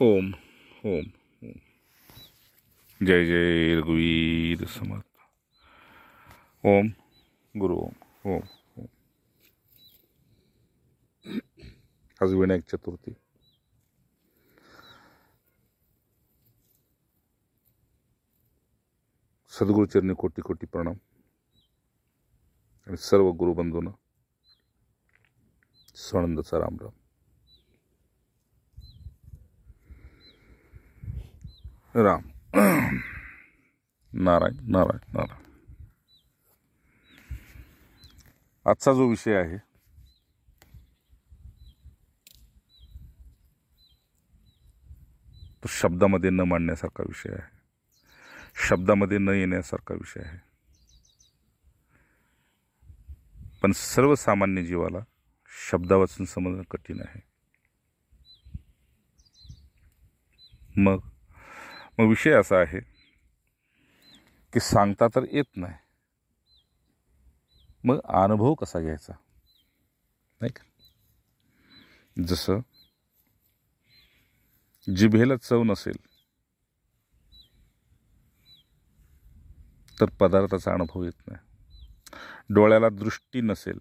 ओम ओम ओम. जय जय रघुवीर समर्थ. ओम गुरु ओम ओम ओम. आज विनायक चतुर्थी. सद्गुरुचरणी कोटी कोटी प्रणाम. आणि सर्व गुरुबंधूंना स्वानंदाचा राम राम. राम नारायण नारायण नारायण. आजचा जो विषय आहे तो शब्दामध्ये न मांडण्यासारखा विषय आहे, शब्दामध्ये न येण्यासारखा विषय आहे. पण सर्वसामान्य जीवाला शब्दावाचून समजणं कठीण आहे. मग विषय असा आहे की सांगता तर येत नाही, मग अनुभव कसा घ्यायचा, नाही का? जसं जिभेला चव नसेल तर पदार्थाचा अनुभव येत नाही. डोळ्याला दृष्टी नसेल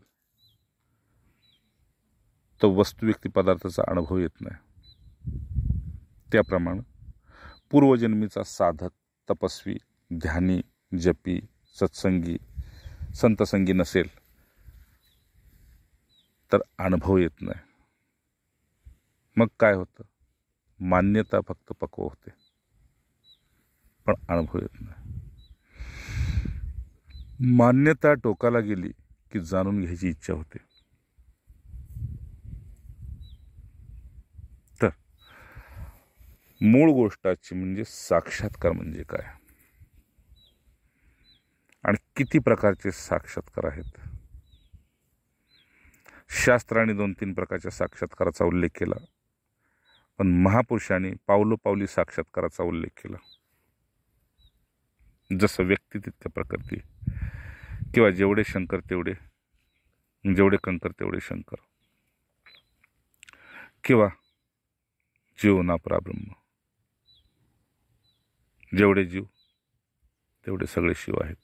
तर वस्तू व्यक्ती पदार्थाचा अनुभव येत नाही. त्याप्रमाणे पूर्वजन्मीचा साधक, तपस्वी, ध्यानी, जपी, सत्संगी, संतसंगी नसेल तर अनुभव येत नाही. मग काय होतं? मान्यता फक्त पक्व होते, पण अनुभव येत नाही. मान्यता टोकाला गेली की जाणून घ्यायची इच्छा होते. तर मूळ गोष्टाची म्हणजे साक्षात्कार म्हणजे काय आणि किती प्रकारचे साक्षात्कार आहेत. शास्त्राने 2-3 प्रकारच्या साक्षात्काराचा उल्लेख केला, पण महापुरुषांनी पावलोपावली साक्षात्काराचा उल्लेख केला. जसं व्यक्ती तितक्या प्रकृती, किंवा जेवढे शंकर तेवढे, जेवढे कंकर तेवढे शंकर, किंवा जीव ना परब्रह्म, जेवढे जीव तेवढे सगळे शिव आहेत,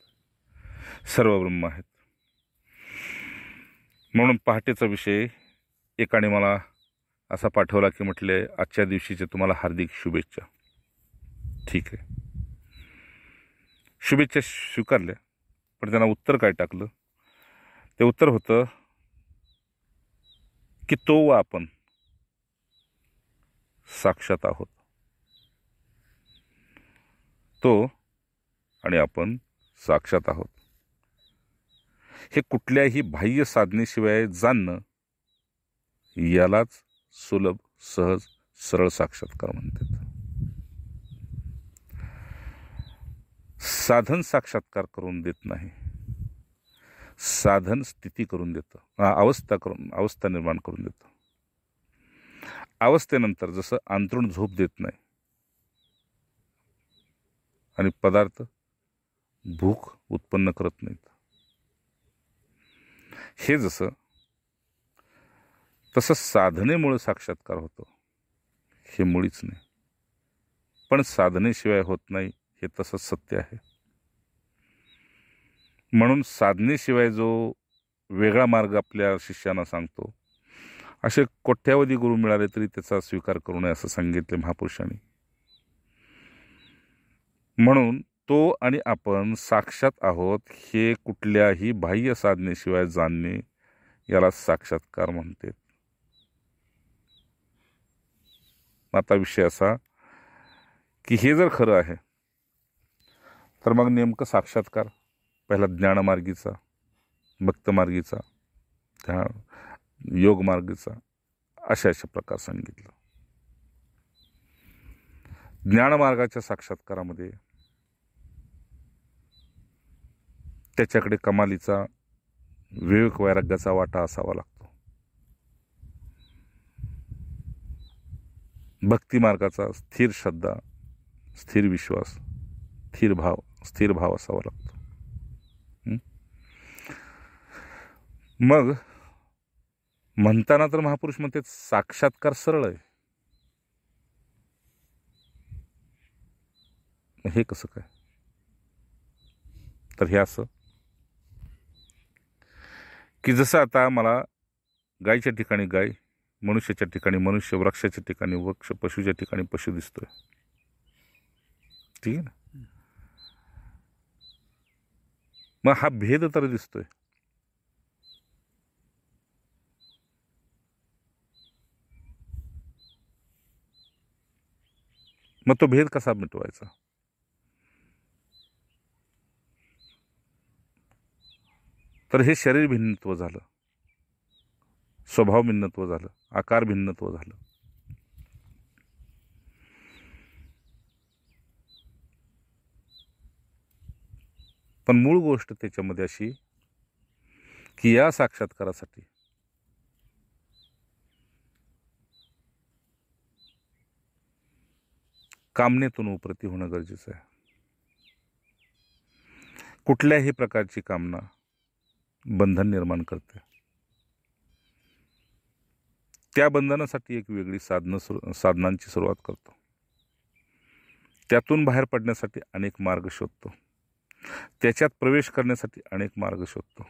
सर्व ब्रह्म आहेत. म्हणून पहाटेचा विषय एकाने मला असा पाठवला की म्हटले, आजच्या दिवशीचे तुम्हाला हार्दिक शुभेच्छा. ठीक आहे, शुभेच्छा स्वीकारल्या, पण त्यांना उत्तर काय टाकलं? ते उत्तर होतं की तो व आपण साक्षात आहोत. तो आणि आपण साक्षात आहोत. हे कुठल्याही बाह्य साधनेशिवाय जाणणं यालाच सुलभ, सहज, सरळ साक्षात्कार म्हणतात. साधन साक्षात्कार करून देत नाही, साधन स्थिती करून देतं, अवस्था निर्माण करून देतं. अवस्थेनंतर जसं अंथरूण झोप देत नाही आणि पदार्थ भूक उत्पन्न करत नाहीत, हे जसं तसं साधनेमुळे साक्षात्कार होतो हे मुळीच नाही. पण साधनेशिवाय होत नाही हे तसंच सत्य आहे. म्हणून साधनेशिवाय जो वेगळा मार्ग आपल्या शिष्यांना सांगतो, असे कोट्यावधी गुरु मिळाले तरी त्याचा स्वीकार करू नये असं सांगितले महापुरुषांनी. म्हणून तो आणि आपण साक्षात आहोत हे कुठल्याही बाह्य साधनेशिवाय जाणणे याला साक्षात्कार म्हणते. आता विषय असा की हे जर खरं आहे तर मग नेमकं साक्षात्कार पहिला ज्ञानमार्गीचा, भक्तमार्गीचा, योग मार्गीचा, अशा प्रकार सांगितलं. ज्ञानमार्गाच्या साक्षात्कारामध्ये त्याच्याकडे कमालीचा विवेक वैराग्याचा वाटा असावा लागतो. भक्ती मार्गाचा स्थिर श्रद्धा, स्थिर विश्वास, स्थिर भाव असावा लागतो. मग म्हणताना तर महापुरुष म्हणते साक्षात्कार सरळ आहे, हे कसं काय? तर हे असं की जसं आता मला गायीच्या ठिकाणी गाय, मनुष्याच्या ठिकाणी मनुष्य, वृक्षाच्या ठिकाणी वृक्ष, पशुच्या ठिकाणी पशु दिसतोय. ठीक आहे ना? मग हा भेद तर दिसतोय. मग तो भेद कसा मिटवायचा? तर हे शरीर भिन्नत्व झालं, स्वभाव भिन्नत्व झालं, आकार भिन्नत्व झालं. पण मूळ गोष्ट त्याच्यामध्ये अशी की या साक्षात्कारासाठी कामनेतून उपरती होणं गरजेचं आहे. कुठल्याही प्रकारची कामना बंधन निर्माण करते. त्या बंधनासाठी एक वेगळी साधनांची सुरुवात करतो. त्यातून बाहेर पडण्यासाठी अनेक मार्ग शोधतो. त्याच्यात प्रवेश करण्यासाठी अनेक मार्ग शोधतो.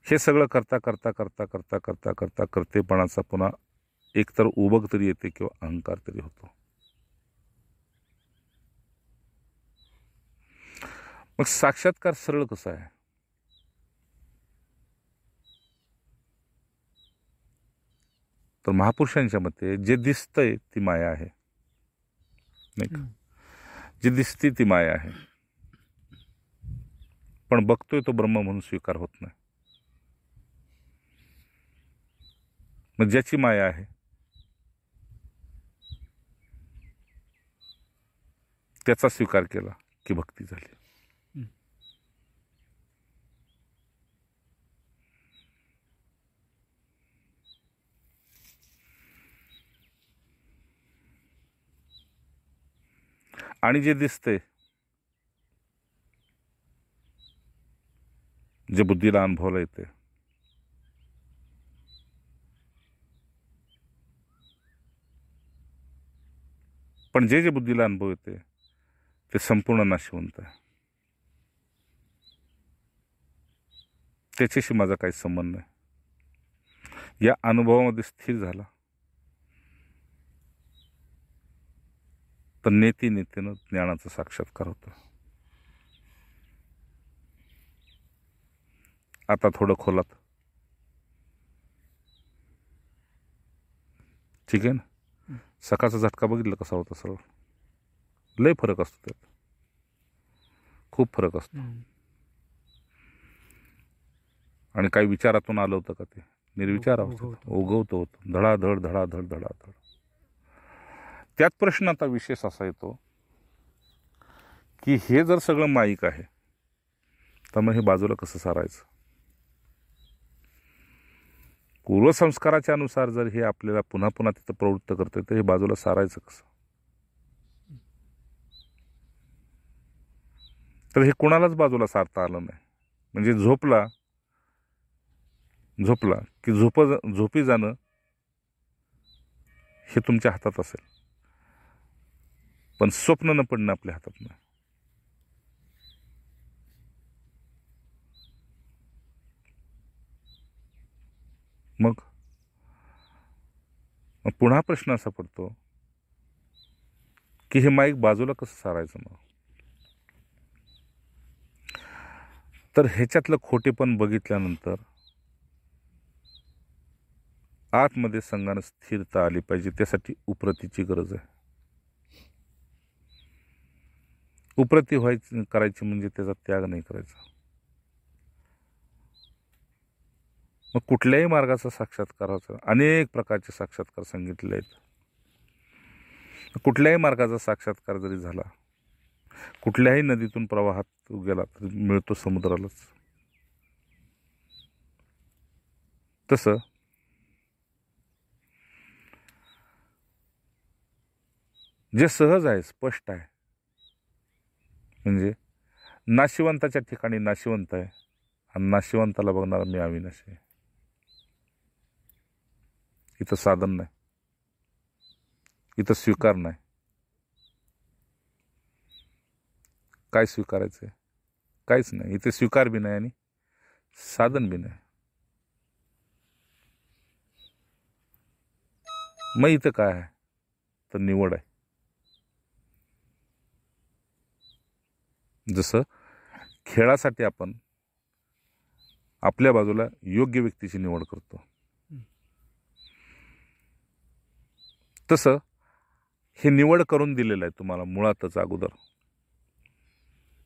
हे सगळं करता करता करता करता करता करता कर्तेपणाचा पुन्हा एकतर उबग तरी येते किंवा अहंकार तरी होतो. मग साक्षात्कार सरळ कसा आहे? तर महापुरुषांच्या मते जे दिसतंय ती माया आहे, नाही का? जी दिसती ती माया आहे, पण बघतोय तो ब्रह्म म्हणून स्वीकार होत नाही. मग ज्याची माया आहे त्याचा स्वीकार केला की भक्ती झाली. आणि जे दिसतंय, जे बुद्धीला अनुभवला येते, पण जे बुद्धीला अनुभव येते ते संपूर्ण नाशवंत आहे. त्याच्याशी माझा काही संबंध नाही. या अनुभवामध्ये स्थिर झाला तर नेतीनं ज्ञानाचा साक्षात्कार होतो. आता थोडं खोलात, ठीक आहे ना? सकाळचा झटका बघितला कसा होता? सरळ लय फरक असतो त्यात, खूप फरक असतो. आणि काही विचारातून आलं होतं का? ते निर्विचार उगवत होतं, धडाधड धडाधड धडाधड. त्यात प्रश्न आता विशेष असा येतो की हे जर सगळं माईक आहे तर मग हे बाजूला कसं सारायचं? पूर्वसंस्काराच्या अनुसार जर हे आपल्याला पुन्हा पुन्हा तिथं प्रवृत्त करते तर हे बाजूला सारायचं कसं? तर हे कोणालाच बाजूला सारता आलं नाही. म्हणजे झोपला की झोपी जाणं हे तुमच्या हातात असेल, पण स्वप्न न पडणं आपल्या हातात नाही. मग पुन्हा प्रश्न असा पडतो की हे माईक बाजूला कसं सारायचं? मग तर ह्याच्यातलं खोटेपण बघितल्यानंतर आतमध्ये संघानं स्थिरता आली पाहिजे. त्यासाठी उपरतीची गरज आहे. उपरती करायची म्हणजे त्याचा त्याग नाही करायचा. मग कुठल्याही मार्गाचा साक्षात्काराचा अनेक प्रकारचे साक्षात्कार सांगितलेले आहेत. कुठल्याही मार्गाचा साक्षात्कार जरी झाला, कुठल्याही नदीतून प्रवाहात गेला तरी मिळतो समुद्रालाच. तसं जे सहज आहे, स्पष्ट आहे, म्हणजे नाशिवंताच्या ठिकाणी नाशिवंत आहे आणि नाशिवंताला बघणारा मी अविनाशी आहे. इथं साधन नाही, इथं स्वीकार नाही, काय स्वीकारायचं आहे? काहीच नाही. इथे स्वीकार बी नाही आणि साधन बी नाही. मग इथं काय आहे? तर निवड आहे. जसं खेळासाठी आपण आपल्या बाजूला योग्य व्यक्तीची निवड करतो, तसं हे निवड करून दिलेलं आहे तुम्हाला मुळातच अगोदर.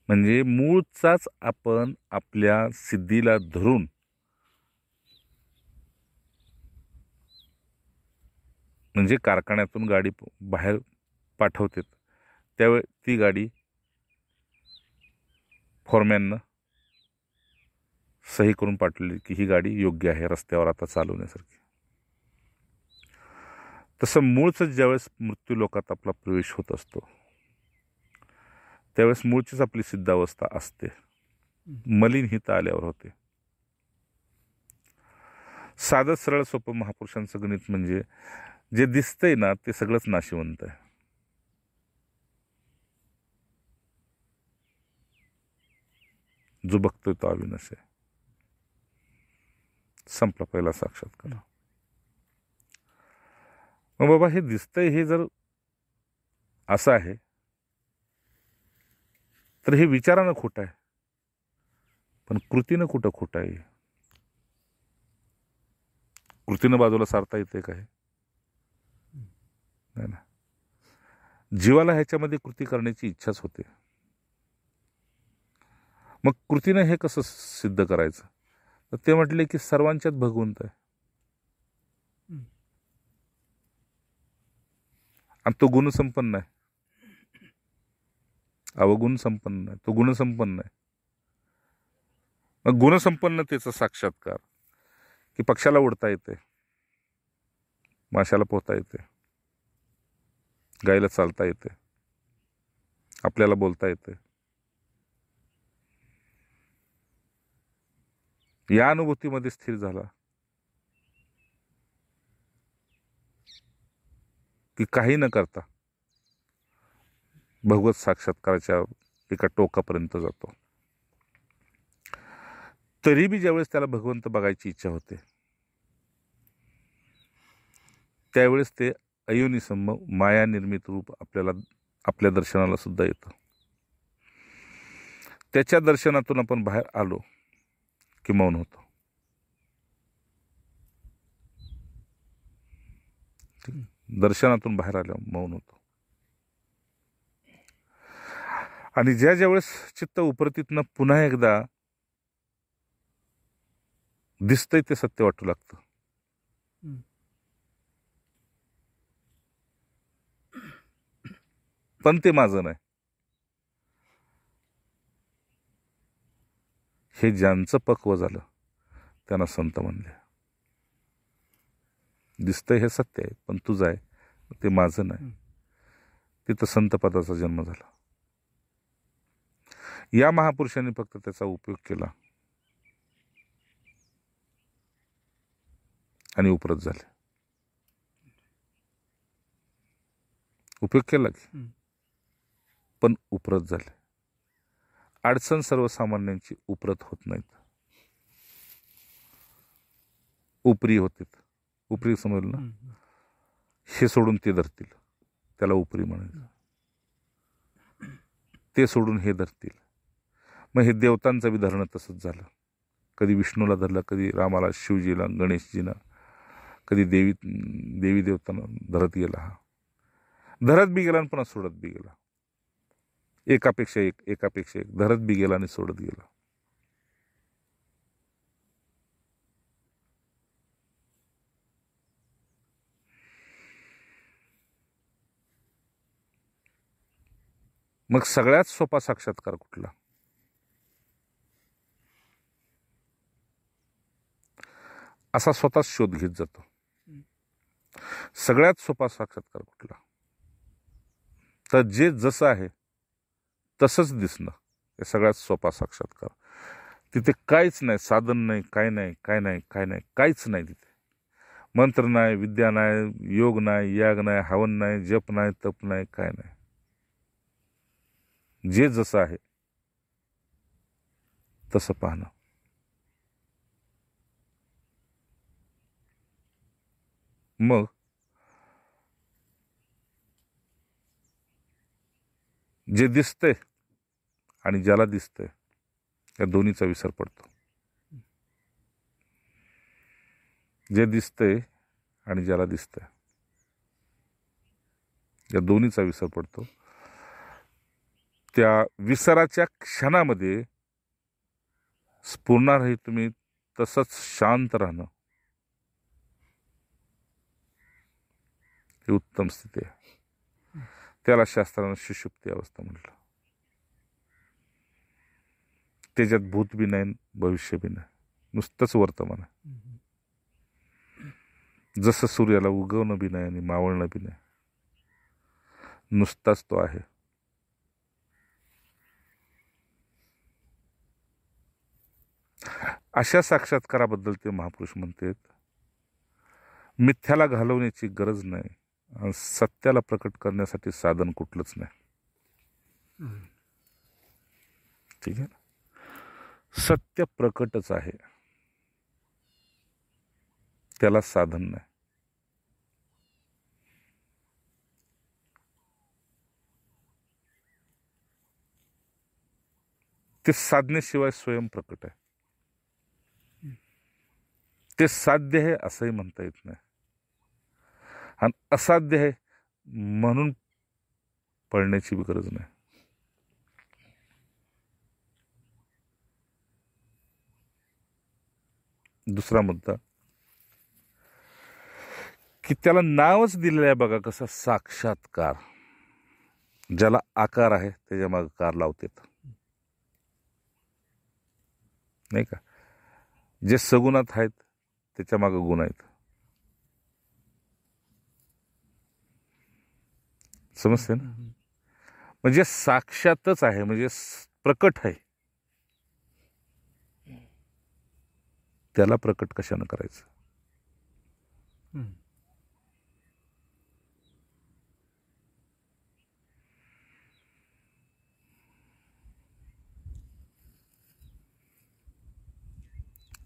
म्हणजे मूळचाच आपण आपल्या सिद्धीला धरून म्हणजे कारखान्यातून गाडी बाहेर पाठवते त्यावेळी ती गाडी फॉरमॅननं सही करून पाठवली की ही गाडी योग्य आहे रस्त्यावर आता चालवण्यासारखी. तसं मूळच ज्यावेळेस मृत्यू लोकात आपला प्रवेश होत असतो त्यावेळेस मूळचीच आपली सिद्धावस्था असते. मलिनहित आल्यावर होते. साधं सरळ सोपं महापुरुषांचं गणित म्हणजे जे दिसतंय ना ते सगळंच नाशिवंत आहे. जो बघतोय तो अविनाश आहे. संपला पहिला साक्षात्कार. मग बाबा हे दिसतंय हे जर असं आहे तर हे विचारानं खोटं आहे, पण कृतीनं कुठं खोटं आहे? कृतीनं बाजूला सारता येते का? हे नाही ना. जीवाला ह्याच्यामध्ये कृती करण्याची इच्छाच होते. मग कृतीनं हे कसं सिद्ध करायचं? तर ते म्हटले की सर्वांच्यात भगवंत आहे आणि तो गुणसंपन्न आहे. अवगुण संपन्न आहे, तो गुणसंपन्न आहे. मग गुणसंपन्नतेचा साक्षात्कार की पक्षाला उडता येते, माशाला पोहता येते, गायला चालता येते, आपल्याला बोलता येते. या अनुभूतीमध्ये स्थिर झाला की काही न करता भगवत साक्षात्काराच्या एका टोकापर्यंत जातो. तरी बी ज्यावेळेस त्याला भगवंत बघायची इच्छा होते त्यावेळेस ते अयोनिसम्म माया निर्मित रूप आपल्याला आपल्या दर्शनाला सुद्धा येतं. त्याच्या दर्शनातून आपण बाहेर आलो की मौन होतो. दर्शनातून बाहेर आल्यावर मौन होतो. आणि ज्या वेळेस चित्त उपरतीतनं पुन्हा एकदा दिसतंय ते सत्य वाटू लागतं. पण ते माझं नाही. हे ज्यांचं पक्व झालं त्यांना संत म्हणले. दिसतंय हे सत्य आहे पण तुझं आहे ते माझं नाही. तिथं संत पदाचा जन्म झाला. या महापुरुषांनी फक्त त्याचा उपयोग केला आणि उपरत झाले. उपयोग केला की पण उपरत झाले. अडचण सर्वसामान्यांची उपरत होत नाहीत, उपरी होते. उपरी समजलं ना. हे सोडून ते धरतील त्याला उपरी म्हणायचं. ते सोडून हे धरतील. मग हे देवतांचं बी धरणं तसंच झालं. कधी विष्णूला धरलं, कधी रामाला, शिवजीला, गणेशजीला, कधी देवी देवतांना धरत गेला. हा धरत बी गेला आणि पुन्हा सोडत बी गेला. एकापेक्षा एक धरत बी गेला आणि सोडत गेला. मग सगळ्यात सोपा साक्षात्कार कुठला? असा स्वतःच शोध घेत जातो. सगळ्यात सोपा साक्षात्कार कुठला? तर जे जसं आहे तसंच दिसणं हे सगळ्यात सोपा साक्षात्कार. तिथे काहीच नाही, साधन नाही, काय नाही, काहीच नाही. तिथे मंत्र नाही, विद्या नाही, योग नाही, याग नाही, हवन नाही, जप नाही, तप नाही, काय नाही. जे जसं आहे तसं पाहणं. मग जे दिसतंय आणि ज्याला दिसतंय या दोन्हीचा विसर पडतो. जे दिसतंय आणि ज्याला दिसतंय या दोन्हीचा विसर पडतो. त्या विसराच्या क्षणामध्ये स्फुरणारही तुम्ही तसंच शांत राहणं ही उत्तम स्थिती आहे. त्याला शास्त्रानं सुषुप्ती अवस्था म्हटलं. त्याच्यात भूत बी नाही, भविष्य बी नाही, नुसतंच वर्तमान आहे. जसं सूर्याला उगवणं बी नाही आणि मावळणं बी नाही, नुसताच तो आहे. अशा साक्षात्काराबद्दल ते महापुरुष म्हणतात, मिथ्याला घालवण्याची गरज नाही आणि सत्याला प्रकट करण्यासाठी साधन कुठलंच नाही. ठीक आहे ना. सत्य प्रकटच आहे, त्याला साधन नाही. ते साधनेशिवाय स्वयं प्रकट आहे. ते साध्य आहे असंही म्हणता येत नाही आणि असाध्य आहे म्हणून पळण्याची गरज नाही. दुसरा मुद्दा की त्याला नावच दिलेलं आहे बघा कसं, साक्षात्कार. ज्याला आकार आहे त्याच्या मागे कार लावतात, नाही का. जे सगुणात आहेत त्याच्या मागे गुण आहेत. समजते ना. म्हणजे साक्षातच आहे, म्हणजे प्रकट आहे. त्याला प्रकट कशानं करायचं.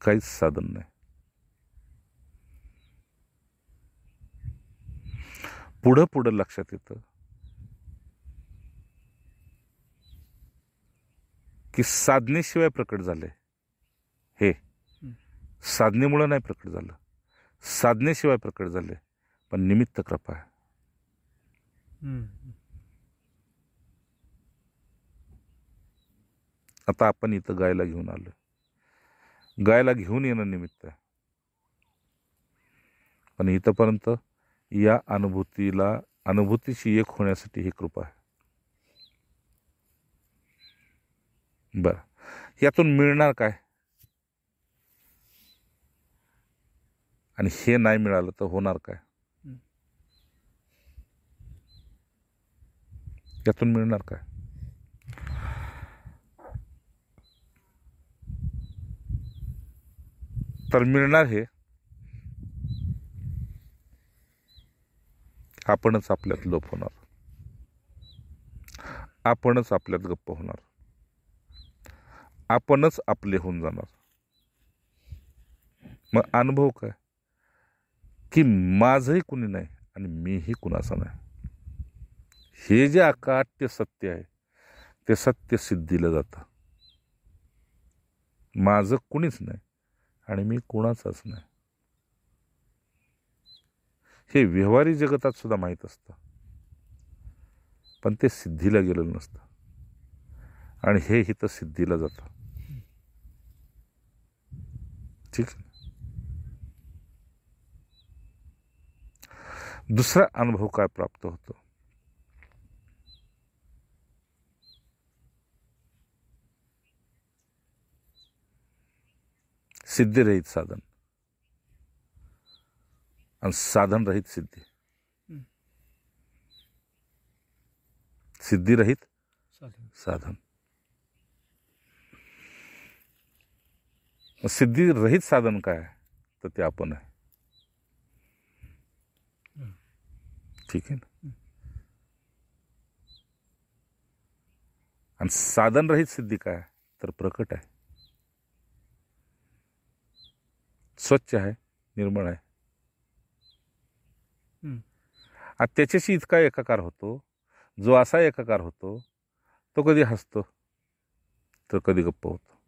काहीच साधन नाही. पुढं पुढं लक्षात येतं की साधनेशिवाय प्रकट झाले. हे साधनेमुळे नाही प्रकट झालं, साधनेशिवाय प्रकट झाले, पण निमित्त कृपा आहे. आता आपण इथं गायला घेऊन आलो, गायला घेऊन येणं निमित्त आहे, पण इथंपर्यंत या अनुभूतीशी एक होण्यासाठी ही कृपा आहे. बरं, यातून मिळणार काय आणि हे नाही मिळालं तर होणार काय. यातून मिळणार काय. तर मिळणार हे आपणच आपल्यात लोप होणार, आपणच आपल्यात गप्प होणार, आपणच आपले होऊन जाणार. मग अनुभव काय की माझंही कुणी नाही आणि मीही कुणाचं नाही. हे जे अकाट्य सत्य आहे ते सत्य सिद्धीला जातं. माझं कुणीच नाही आणि मी कुणाचाच नाही. हे व्यवहारी जगतात सुद्धा माहीत असतं, पण ते सिद्धीला गेलेलं नसतं आणि हे हिथं सिद्धीला जातं. ठीक. दुसरा अनुभव काय प्राप्त होतो. सिद्धिरहित साधन आणि साधन रहित सिद्धी. सिद्धिरहित साधन. सिद्धी रहित साधन काय तर ते आपण आहे. ठीक आहे ना. आणि साधन रहित सिद्धी काय तर प्रकट आहे. स्वच्छ आहे, निर्मळ आहे. आणि त्याच्याशी इतका एकाकार होतो, जो असा एकाकार होतो तो कधी हसतो तर कधी गप्प होतो,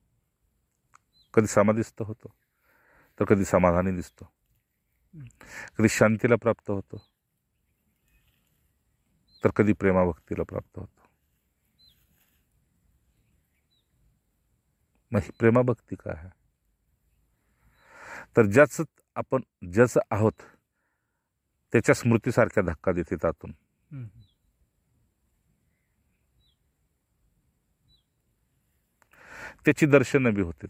कधी समाधिस्थ होतो तर कधी समाधानी दिसतो, कधी शांतीला प्राप्त होतो तर कधी प्रेमाभक्तीला प्राप्त होतो. मग ही प्रेमाभक्ती काय आहे? तर ज्याचं आहोत त्याच्या स्मृतीसारख्या धक्का देते त्यातून. त्याची दर्शनं बी होते,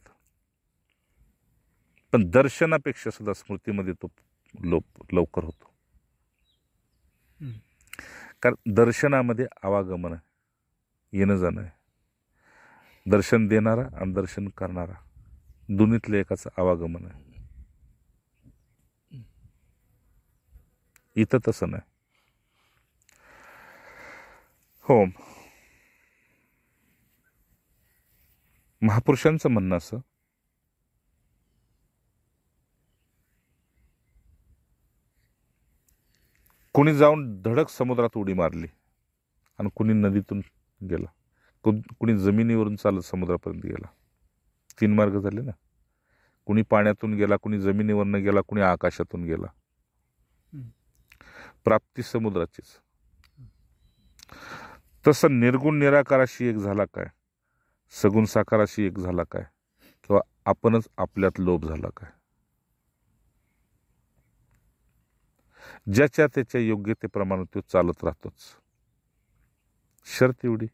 पण दर्शनापेक्षा सुद्धा स्मृतीमध्ये तो लवकर होतो. कारण दर्शनामध्ये आवागमन आहे, येणं जाणं आहे. दर्शन देणारा आणि दर्शन करणारा दोन्हीतले एकाचं आवागमन आहे. इथं तसं नाही. हो, महापुरुषांचं म्हणणं असं, कुणी जाऊन धडक समुद्रात उडी मारली आणि कुणी नदीतून गेला, कुणी जमिनीवरून चालत समुद्रापर्यंत गेला. 3 मार्ग झाले ना. कुणी पाण्यातून गेला, कुणी जमिनीवरनं गेला, कुणी आकाशातून गेला. प्राप्ती समुद्राचीच. तसं निर्गुण निराकाराशी एक झाला काय, सगुण साकाराशी एक झाला काय, किंवा आपणच आपल्यात लोभ झाला काय. ज्याच्या त्याच्या योग्यतेप्रमाणे तो चालत राहतोच. शर्त एवढी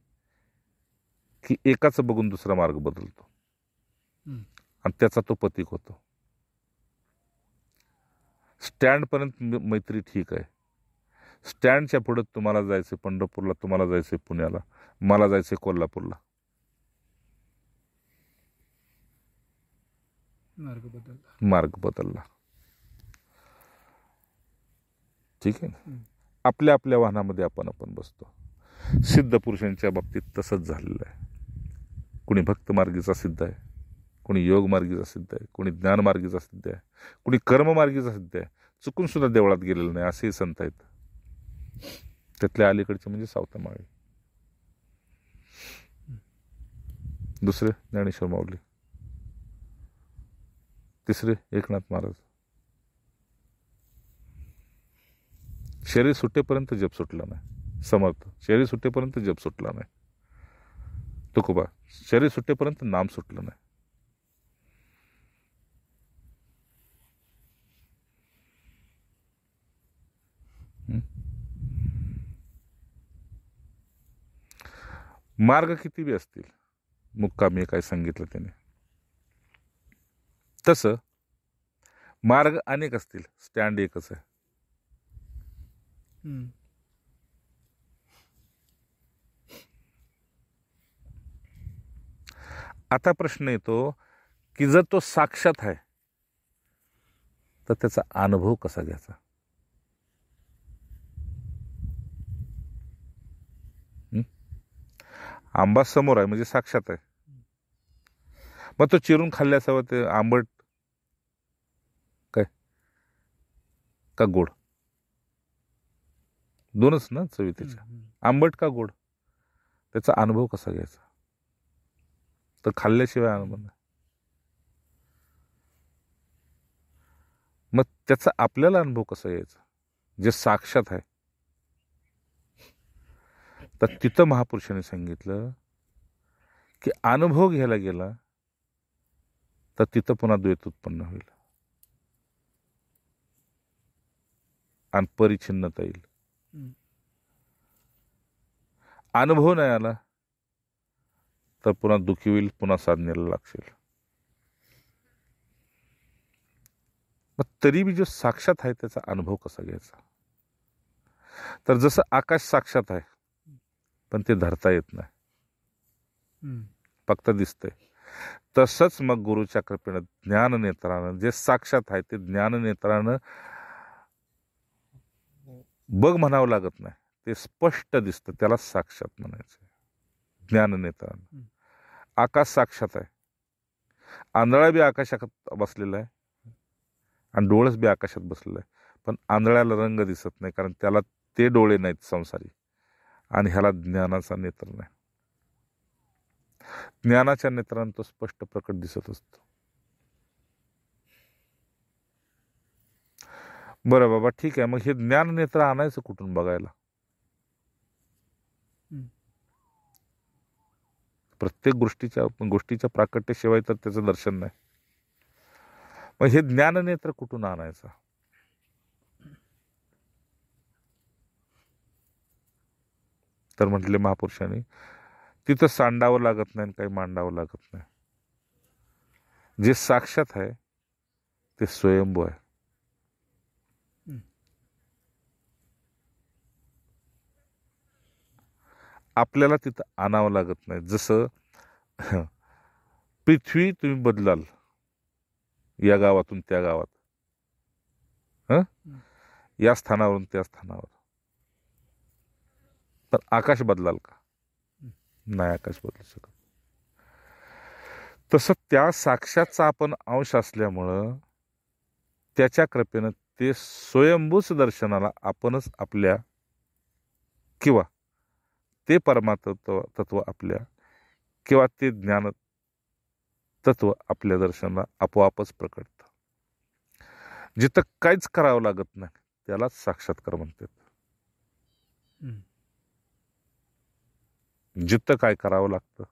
की एकाच बघून दुसरा मार्ग बदलतो आणि त्याचा तो पथिक होतो. स्टँडपर्यंत मैत्री ठीक आहे. स्टँडच्या पुढे तुम्हाला जायचं पंढरपूरला, तुम्हाला जायचं पुण्याला, मला जायचं कोल्हापूरला, मार्ग बदलला. ठीक आहे ना. आपल्या आपल्या वाहनामध्ये आपण बसतो. सिद्ध पुरुषांच्या बाबतीत तसंच झालेलं आहे. कुणी भक्त मार्गीचा सिद्ध आहे, कुणी योग मार्गीचा सिद्ध आहे, कुणी ज्ञान मार्गीचा सिद्ध आहे, कुणी कर्म मार्गीचा सिद्ध आहे. चुकून सुद्धा देवळात गेलेलं नाही असेही संत आहेत. त्यातल्या अलीकडचे म्हणजे सावता माळी. दुसरे ज्ञानेश्वर माऊली, तिसरे एकनाथ महाराज. शरीर सुटेपर्यंत जप सुटला नाही. समर्थ शरीर सुटेपर्यंत जप सुटला नाही. तुकोबा शरीर सुटेपर्यंत नाम सुटलं नाही. मार्ग किती बी असतील, मुक्कामी काय सांगितलं त्याने, तसं मार्ग अनेक असतील, स्टँड एकच आहे. आता प्रश्न येतो की जर तो साक्षात आहे तर त्याचा अनुभव कसा घ्यायचा. आंबा समोर आहे म्हणजे साक्षात आहे. मग तो चिरून खाल्ल्यास हवं ते आंबट काय का गोड, दोनच ना चवी त्याच्या. आंबट का गोड, त्याचा अनुभव कसा घ्यायचा. तर खाल्ल्याशिवाय अनुभव नाही. मग त्याचा आपल्याला अनुभव कसा यायचा जे साक्षात आहे. तर तिथं महापुरुषांनी सांगितलं की अनुभव घ्यायला गेला तर तिथं पुन्हा द्वैत उत्पन्न होईल आणि परिच्छिन्नता येईल. अनुभव नाही आला तर पुन्हा दुःखी होईल, पुन्हा साधनेला लागशील. मग तरी बी जो साक्षात आहे त्याचा अनुभव कसा घ्यायचा. तर जसं आकाश साक्षात आहे पण ते धरता येत नाही, फक्त दिसतंय, तसंच मग गुरुच्या कृपेनं ज्ञान नेत्रानं जे साक्षात आहे ते ज्ञान नेत्रानं बघ म्हणावं लागत नाही, ते स्पष्ट दिसतं, त्याला साक्षात म्हणायचं. ज्ञान नेत्रानं आकाश साक्षात आहे. आंधळा बी आकाशात बसलेला आहे आणि डोळस बी आकाशात बसलेलं आहे. पण आंधळ्याला रंग दिसत नाही, कारण त्याला ते डोळे नाहीत संसारी, आणि ह्याला ज्ञानाचा नेत्र नाही. ज्ञानाच्या नेत्रानं तो स्पष्ट प्रकट दिसत असतो. बरं बाबा, ठीक आहे, मग हे ज्ञान नेत्र आणायचं कुठून बघायला? प्रत्येक गोष्टीच्या प्राकट्याशिवाय तर त्याचं दर्शन नाही. मग हे ज्ञाननेत्र कुठून आणायचं? तर म्हटले महापुरुषांनी, तिथं सांडावं लागत नाही, काही मांडावं लागत नाही. जे साक्षात आहे ते स्वयंभू आहे. आपल्याला तिथं आणावं लागत नाही. जसं पृथ्वी तुम्ही बदलाल या गावातून त्या गावात, या स्थानावरून त्या स्थानावर, तर आकाश बदलाल का? नाही आकाश बदलू शकत. तसं त्या साक्षातचा आपण अंश असल्यामुळं त्याच्या कृपेनं ते स्वयंभूच दर्शनाला आपणच आपल्या, किंवा ते तत्व आपल्या, किंवा ते ज्ञान तत्व आपल्या दर्शनाला आपोआपच प्रकटतं. जिथं काहीच करावं लागत नाही त्यालाच साक्षात्कार म्हणतात. जिथं काय करावं लागतं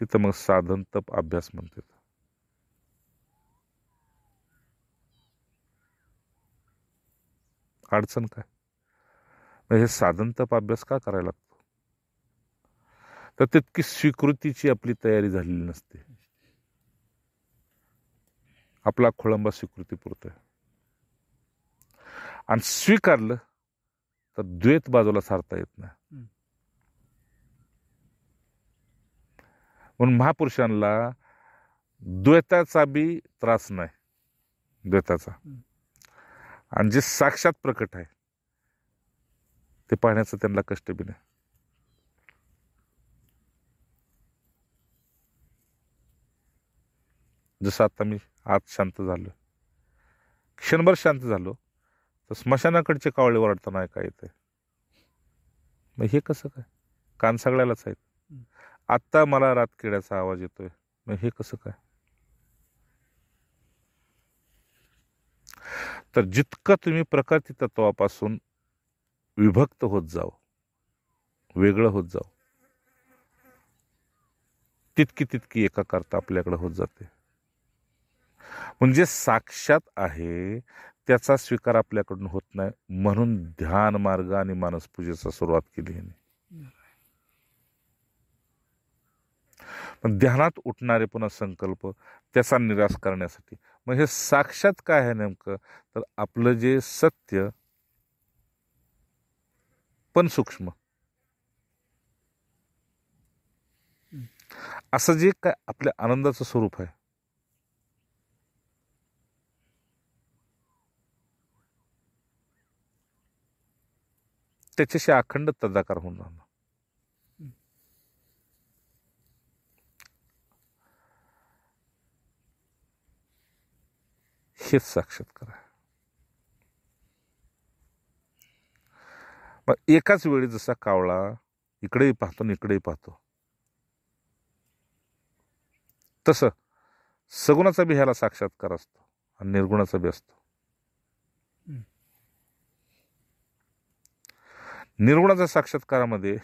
तिथं मग साधन तप अभ्यास म्हणतात. अडचण काय? हे साधन तप अभ्यास का करायला लागतो? तर तितकी स्वीकृतीची आपली तयारी झालेली नसते. आपला खोळंबा स्वीकृती पुरतोय, आणि स्वीकारलं तर द्वैत बाजूला सारता येत नाही. म्हणून महापुरुषांना द्वैताचा बी त्रास नाही, द्वैताचा. आणि जे साक्षात प्रकट आहे ते पाहण्याचं त्यांना कष्ट बी नाही. जसं आता मी आज शांत झालो, क्षणभर शांत झालो, तर स्मशानाकडचे कावळे ओरडताना ऐका येते. मग हे कसं काय? कान सगळ्यालाच आहेत. आत्ता मला रातकिड्याचा आवाज येतोय, मग हे कसं काय? तर जितकं तुम्ही प्रकृती तत्वापासून विभक्त होत जाओ, वेगळं होत जाओ, तितकी एकाकारता आपल्याकडे होत जाते. म्हणजे साक्षात आहे त्याचा स्वीकार आपल्याकडून होत नाही, म्हणून ध्यान मार्ग आणि मानसपूजेचा सुरुवात केली आहे. पण ध्यानात उठणारे पुन्हा संकल्प त्याचा निराश करण्यासाठी. मग हे साक्षात काय आहे नेमकं? तर आपलं जे सत्य पण सूक्ष्म असं जे काय आपल्या आनंदाचं स्वरूप आहे, त्याच्याशी अखंड तदाकार होऊन राहणं, हेच साक्षात्कार आहे. मग एकाच वेळी जसा कावळा इकडेही पाहतो आणि इकडेही पाहतो, तसं सगुणाचा बी ह्याला साक्षात्कार असतो आणि निर्गुणाचा बी असतो. निर्गुणाच्या साक्षात्कारामध्ये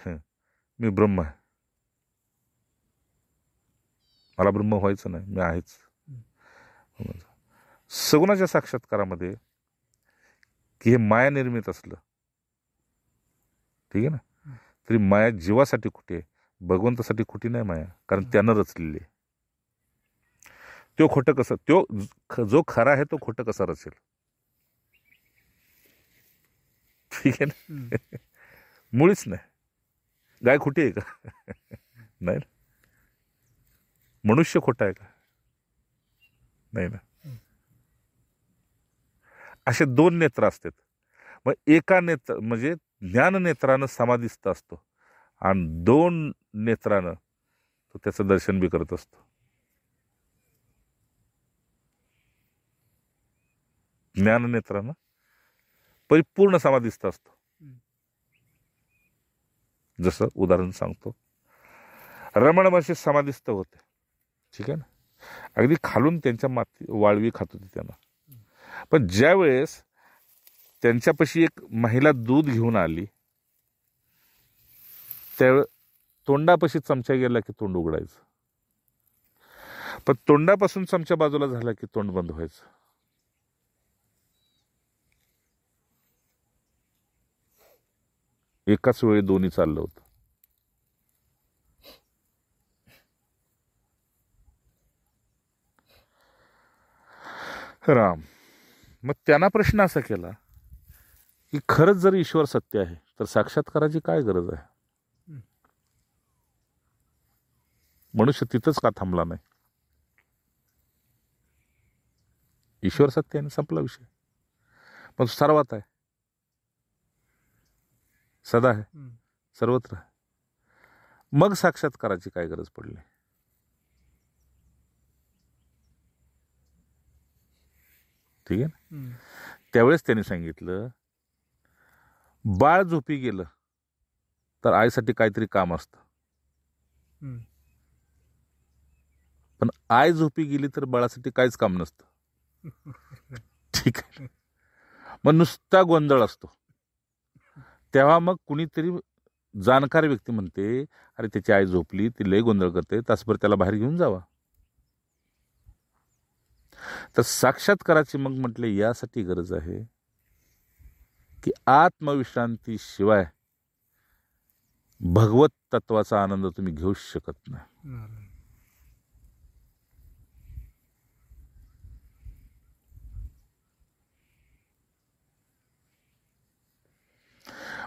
मी ब्रह्म आहे, मला ब्रह्म व्हायचं नाही, मी आहेच. सगुणाच्या साक्षात्कारामध्ये की हे माया निर्मित असलं, ठीक आहे ना, तरी माया जीवासाठी खोटी आहे, भगवंतासाठी खोटी नाही माया, कारण त्यानं रचलेली आहे. तो खोटं कसं, तो जो खरा आहे तो खोटं कसा रचेल? ठीक आहे ना. मुळीच नाही. गाय खोटी आहे का? नाही ना. मनुष्य खोटा आहे का? नाही ना. असे दोन नेत्र असतात. मग एका नेत्र म्हणजे ज्ञान नेत्रानं समाधिस्थ असतो, आणि दोन नेत्रानं तो त्याचं दर्शन बी करत असतो. ज्ञाननेत्रानं परिपूर्ण समाधीस्थ असतो. जसं उदाहरण सांगतो, रमण महर्षी समाधीस्थ होते, ठीक आहे ना, अगदी खालून त्यांच्या माती वाळवी खात होती त्यांना. पण ज्या वेळेस त्यांच्यापाशी एक महिला दूध घेऊन आली, त्यावेळेस तोंडापाशी चमचा गेला की तोंड उघडायचं, पण तोंडापासून चमचा बाजूला झाला की तोंड बंद व्हायचं. एकाच वेळी दोन्ही चाललं होतं. राम मग त्यांना प्रश्न असा केला की खरंच जर ईश्वर सत्य आहे तर साक्षात्काराची काय गरज आहे? मनुष्य तिथंच का थांबला नाही? ईश्वर सत्य आहे, संपला विषय. पण सर्वात आहे, सदा आहे, सर्वत्र आहे. मग साक्षात्काराची काय गरज पडली? ठीक आहे ना. त्यावेळेस त्यांनी सांगितलं, बाळ झोपी गेलं तर आईसाठी काहीतरी काम असतं, पण आई झोपी गेली तर बाळासाठी काहीच काम नसतं. ठीक आहे. मग नुसता गोंधळ असतो. तेव्हा मग कुणीतरी जाणकार व्यक्ती म्हणते, अरे त्याची आई झोपली, ती लय गोंधळ करते, तासभर त्याला बाहेर घेऊन जावा. तर साक्षात्काराची मग म्हटले यासाठी गरज आहे की आत्मविश्रांती शिवाय भगवत तत्वाचा आनंद तुम्ही घेऊ शकत नाही.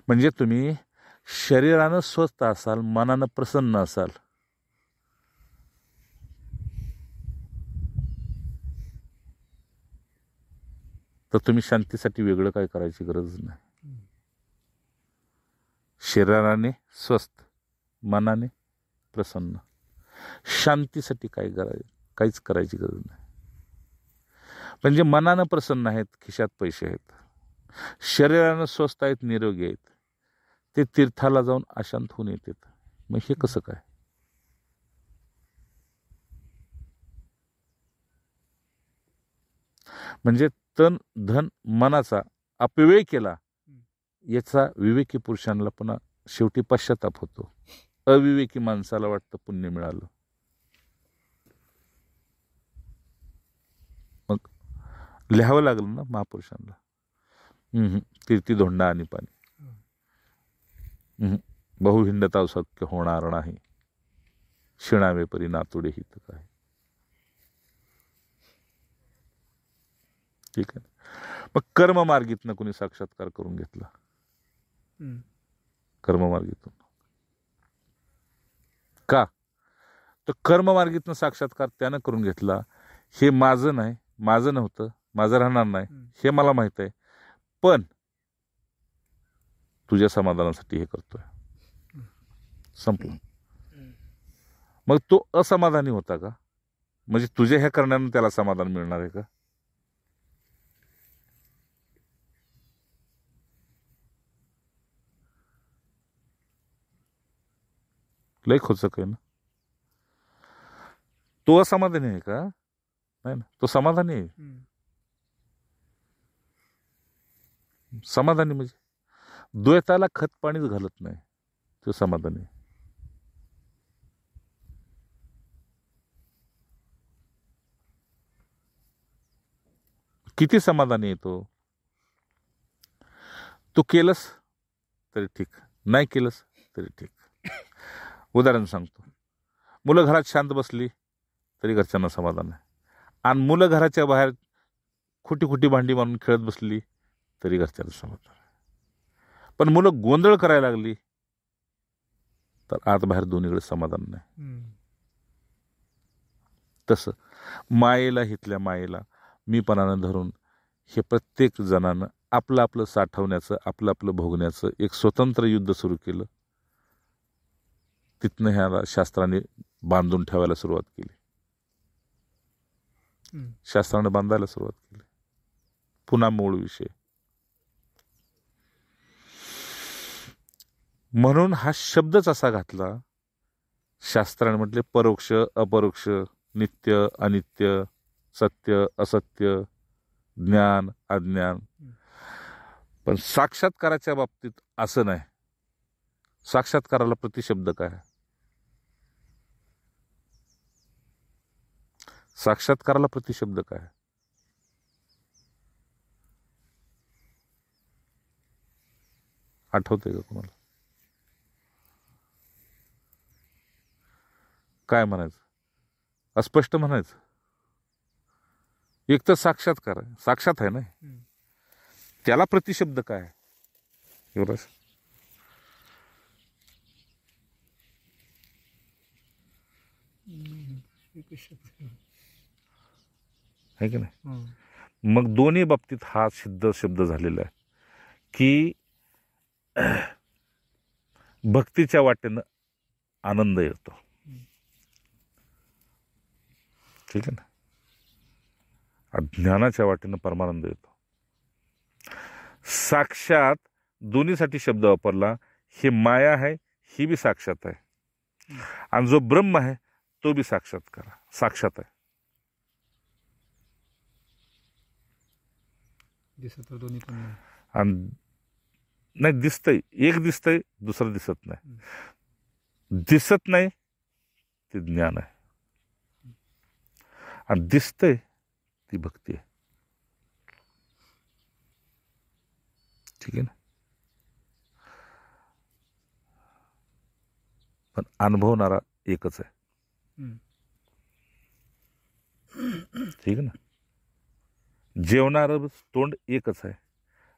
म्हणजे तुम्ही शरीरानं स्वस्थ असाल, मनानं प्रसन्न असाल, तर तुम्ही शांतीसाठी वेगळं काय करायची गरज नाही. शरीराने स्वस्थ, मनाने प्रसन्न, शांतीसाठी काहीच करायची गरज नाही. म्हणजे मनानं प्रसन्न आहेत, खिशात पैसे आहेत, शरीरानं स्वस्थ आहेत, निरोगी आहेत, ते तीर्थाला जाऊन अशांत होऊन येतात. मग हे कसं काय? म्हणजे तन धन मनाचा अपव्यय केला, याचा विवेकी पुरुषांना पुन्हा शेवटी पश्चाताप होतो. अविवेकी माणसाला वाटतं पुण्य मिळालं. मग लिहावं लागलं ना महापुरुषांना, तीर्थी धोंडा आणि पाणी, बहुहिंडता शक्य होणार नाही, शिणावे परी नातुडे हित काय. ठीक आहे. मग कर्ममार्गीतनं कुणी साक्षात्कार करून घेतला, कर्ममार्गीतून का? तर कर्ममार्गीतनं साक्षात्कार त्यानं करून घेतला, हे माझं नाही, माझं नव्हतं, माझं राहणार नाही, हे मला माहित आहे, पण तुझ्या समाधानासाठी हे करतोय. संपलं. मग तो असमाधानी होता का? म्हणजे तुझ्या ह्या करण्यानं त्याला समाधान मिळणार आहे का? लय खोचक आहे ना. तो असमाधानी आहे का? नाही ना, तो समाधानी आहे. समाधानी म्हणजे द्वैताला खत पाणीच घालत नाही, तो समाधानी. किती समाधानी येतो? तू केलंस तरी ठीक, नाही केलंस तरी ठीक. उदाहरण सांगतो, मुलं घरात शांत बसली तरी घरच्यांना समाधान आहे, आणि मुलं घराच्या बाहेर खोटी खोटी भांडी मारून खेळत बसली तरी घरच्यांना समाधान आहे. पण मुलं गोंधळ करायला लागली तर आत बाहेर दोन्हीकडे समाधान नाही. तसं मायेला, हितल्या मायेला मीपणानं धरून हे प्रत्येक जणानं आपलं आपलं साठवण्याचं, आपलं आपलं भोगण्याचं एक स्वतंत्र युद्ध सुरू केलं. तिथनं ह्याला शास्त्राने बांधून ठेवायला सुरुवात केली, शास्त्राने बांधायला सुरुवात केली. पुन्हा मूळ विषय. म्हणून हा शब्दच असा घातला. शास्त्राने म्हटले परोक्ष अपरोक्ष, नित्य अनित्य, सत्य असत्य, ज्ञान अज्ञान. पण साक्षात्काराच्या बाबतीत असं नाही. साक्षात्काराला प्रतिशब्द काय? साक्षात्काराला प्रतिशब्द काय? आठवतंय का तुम्हाला? काय म्हणायचं? अस्पष्ट म्हणायचं? एक तर साक्षात्कार आहे, साक्षात आहे ना, त्याला प्रतिशब्द काय आहे? युवराज, आहे की नाही? मग दोन्ही बाबतीत हा सिद्ध शब्द झालेला आहे की भक्तीच्या वाटेनं आनंद येतो. ठीक आहे ना? ज्ञानाच्या वाटेनं परमानंद येतो. साक्षात दोन्हीसाठी शब्द वापरला. हे माया आहे, ही बी साक्षात आहे, आणि जो ब्रह्म आहे तो बी साक्षात आहे. दिसत दोन्ही पण नाही. आणि नाही, दिसतंय, एक दिसतंय, दुसरं दिसत नाही. दिसत नाही ते ज्ञान आहे, आणि दिसतंय ती भक्ती आहे. ठीक आहे ना? पण अनुभवणारा एकच आहे. ठीक आहे ना? जेवणारं तोंड एकच आहे,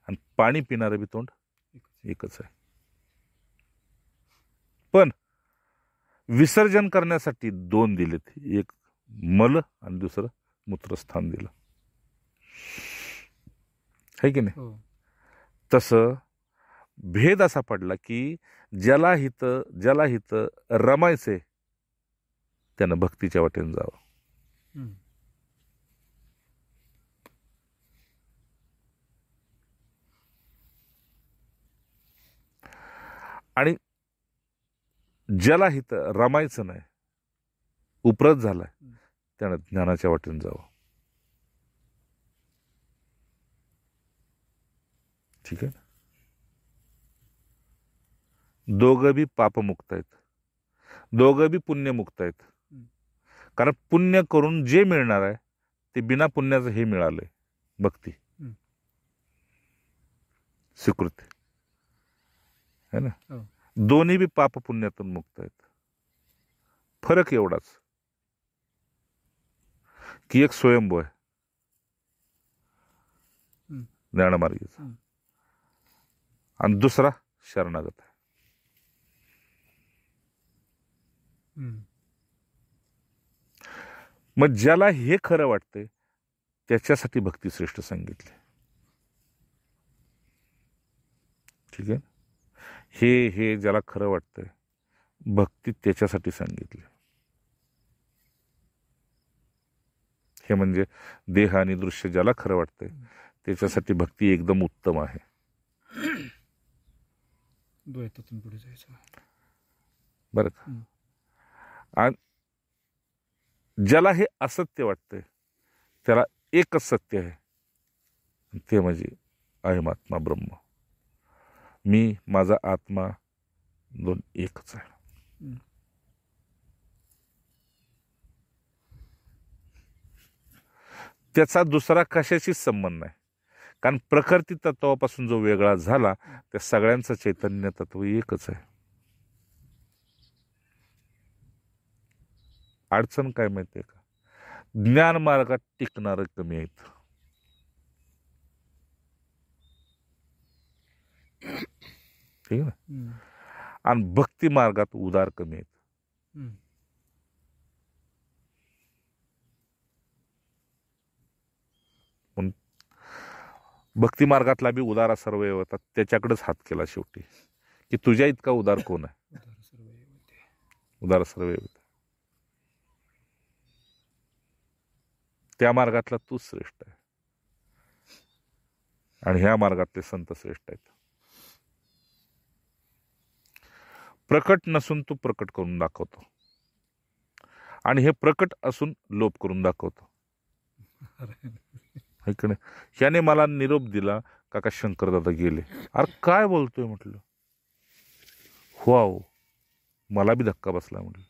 आणि पाणी पिणारं बी तोंड एकच आहे. पण विसर्जन करण्यासाठी दोन दिलेत. एक मल आणि दुसरं मूत्रस्थान दिलं. है की नाही? तसं भेद असा पडला की ज्याला हित रमायचे त्यानं भक्तीच्या वाटेने जावं. आणि ज्याला हित रमायचं नाही, उपरत झालाय, त्यानं ज्ञानाच्या वाटेने जावं. ठीक आहे? दोघं बी पापमुक्त आहेत, दोघं बी पुण्यमुक्त आहेत. कारण पुण्य करून जे मिळणार आहे ते बिना पुण्याचं हे मिळालंय, भक्ती, स्वीकृती है ना? दोन्ही बी पाप पुण्यातून मुक्त आहेत. फरक एवढाच की एक स्वयंभू आहे ज्ञानमार्गीचा, आणि दुसरा शरणागत आहे. मग ज्याला हे खरं वाटतंय त्याच्यासाठी भक्ती श्रेष्ठ सांगितली. ठीक आहे? हे ज्याला खरं वाटतंय भक्ती त्याच्यासाठी सांगितली. हे म्हणजे देह आणि दृश्य ज्याला खरं वाटतंय त्याच्यासाठी भक्ती एकदम उत्तम आहे. द्वैतातून पुढे जायचं बरं का? आणि ज्याला हे असत्य वाटतंय त्याला एकच सत्य आहे, ते म्हणजे अहमात्मा ब्रह्म. मी, माझा आत्मा, दोन एकच आहे. त्याचा दुसरा कशाशीच संबंध नाही. कारण प्रकृती तत्वापासून जो वेगळा झाला त्या सगळ्यांचं चैतन्य तत्व एकच आहे. अडचण काय माहितीये का? ज्ञान मार्गात टिकणार कमी आहेत. ठीक आहे? आणि भक्ती मार्गात उदार कमी आहेत. भक्ती मार्गातला बी उदारा सर्व होता, त्याच्याकडेच हात केला शेवटी की तुझ्या इतका उदार कोण आहे? उदार सर्व होते. त्या मार्गातला तूच श्रेष्ठ आहे. आणि ह्या मार्गातले संत श्रेष्ठ आहेत. प्रकट नसून तू प्रकट करून दाखवतो आणि हे प्रकट असून लोप करून दाखवतो. है की नाही? ह्याने मला निरोप दिला, काका शंकरदादा गेले. अरे काय बोलतोय म्हटलं. हो, मला बी धक्का बसला म्हटलं.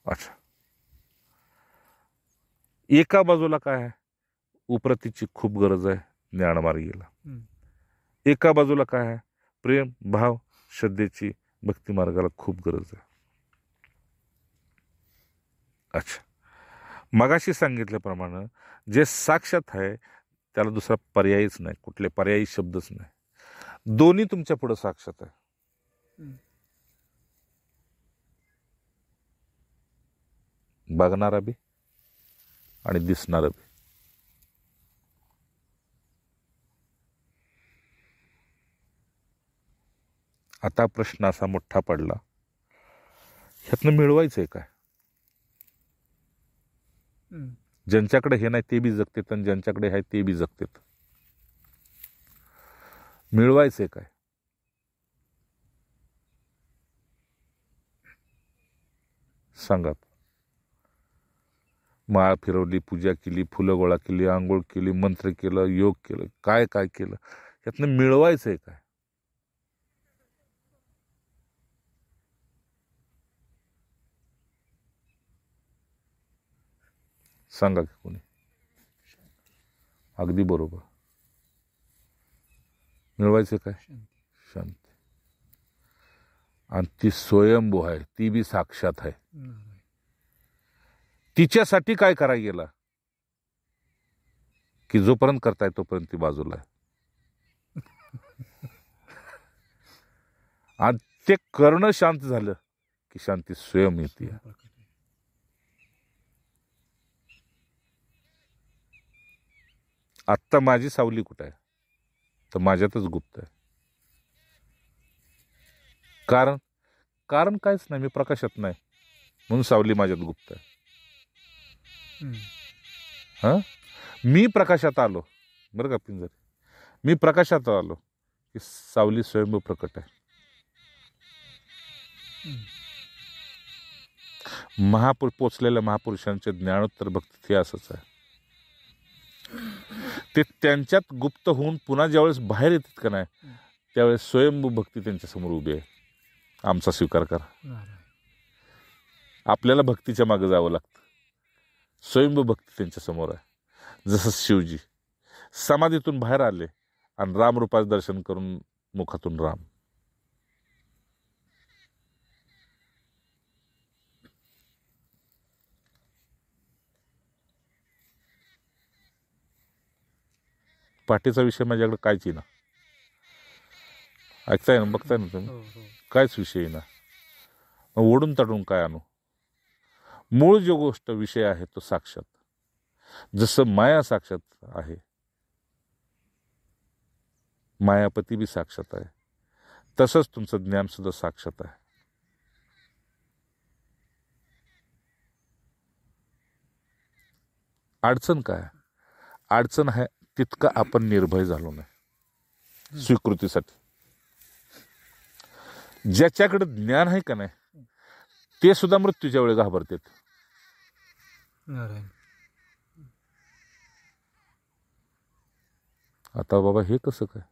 अच्छा, एका बाजूला काय आहे, उपरतीची खूप गरज आहे ज्ञानमार्गीला. एका बाजूला काय आहे, प्रेम भाव श्रद्धेची भक्ती मार्गाला खूप गरज आहे. अच्छा, मगाशी सांगितल्याप्रमाणे जे साक्षात आहे त्याला दुसरा पर्यायच नाही, कुठले पर्यायी शब्दच नाही. दोन्ही तुमच्या पुढे साक्षात आहे. बघणारा बी आणि दिसणारा बी. आता प्रश्न असा मोठा पडला, ह्यातनं मिळवायचंय काय? ज्यांच्याकडे हे नाही ते बी जगतेत आणि ज्यांच्याकडे आहे ते बी जगतेत. मिळवायचंय काय? सांगा. माळ फिरवली, पूजा केली, फुलं गोळा केली, आंघोळ केली, मंत्र केलं, योग केलं, काय काय केलं, यातनं मिळवायचंय काय? सांगा की कोणी. अगदी बरोबर. मिळवायचं काय? शांती. आणि ती स्वयंभू आहे, ती बी साक्षात आहे. तिच्यासाठी काय करायला गेला की जोपर्यंत करताय तोपर्यंत ती बाजूला आहे. आणि ते करणं शांत झालं की शांती स्वयं येते. आत्ता माझी सावली कुठे आहे? तर माझ्यातच गुप्त आहे. कारण काहीच नाही, मी प्रकाशात नाही म्हणून सावली माझ्यात गुप्त आहे. हा, मी प्रकाशात आलो बरं का पिंजरे, मी प्रकाशात आलो की सावली स्वयंभू प्रकट आहे. पोचलेल्या महापुरुषांचे ज्ञानोत्तर भक्ती हे असंच आहे. ते त्यांच्यात गुप्त होऊन पुन्हा ज्यावेळेस बाहेर येतात का नाही, त्यावेळेस स्वयंभू भक्ती त्यांच्या समोर उभी आहे. आमचा स्वीकार करा. आपल्याला भक्तीच्या मागे जावं लागतं. स्वयंभू भक्ती त्यांच्या समोर आहे. जसं शिवजी समाधीतून बाहेर आले आणि रामरूपाचं दर्शन करून मुखातून राम. पाठीचा विषय माझ्याकडे कायच ना, ऐकताय ना, बघताय ना तुम्ही, कायच विषय ना. ओढून ताडून काय आणू? मूळ जो गोष्ट विषय आहे तो साक्षात. जसं माया साक्षात आहे, मायापती बी साक्षात आहे, तसंच तुमचं ज्ञान सुद्धा साक्षात आहे. अडचण काय? अडचण आहे तितकं आपण निर्भय झालो नाही स्वीकृतीसाठी. ज्याच्याकडे ज्ञान आहे का नाही ते सुद्धा मृत्यूच्या वेळी घाबरतात. आता बाबा हे कसं काय?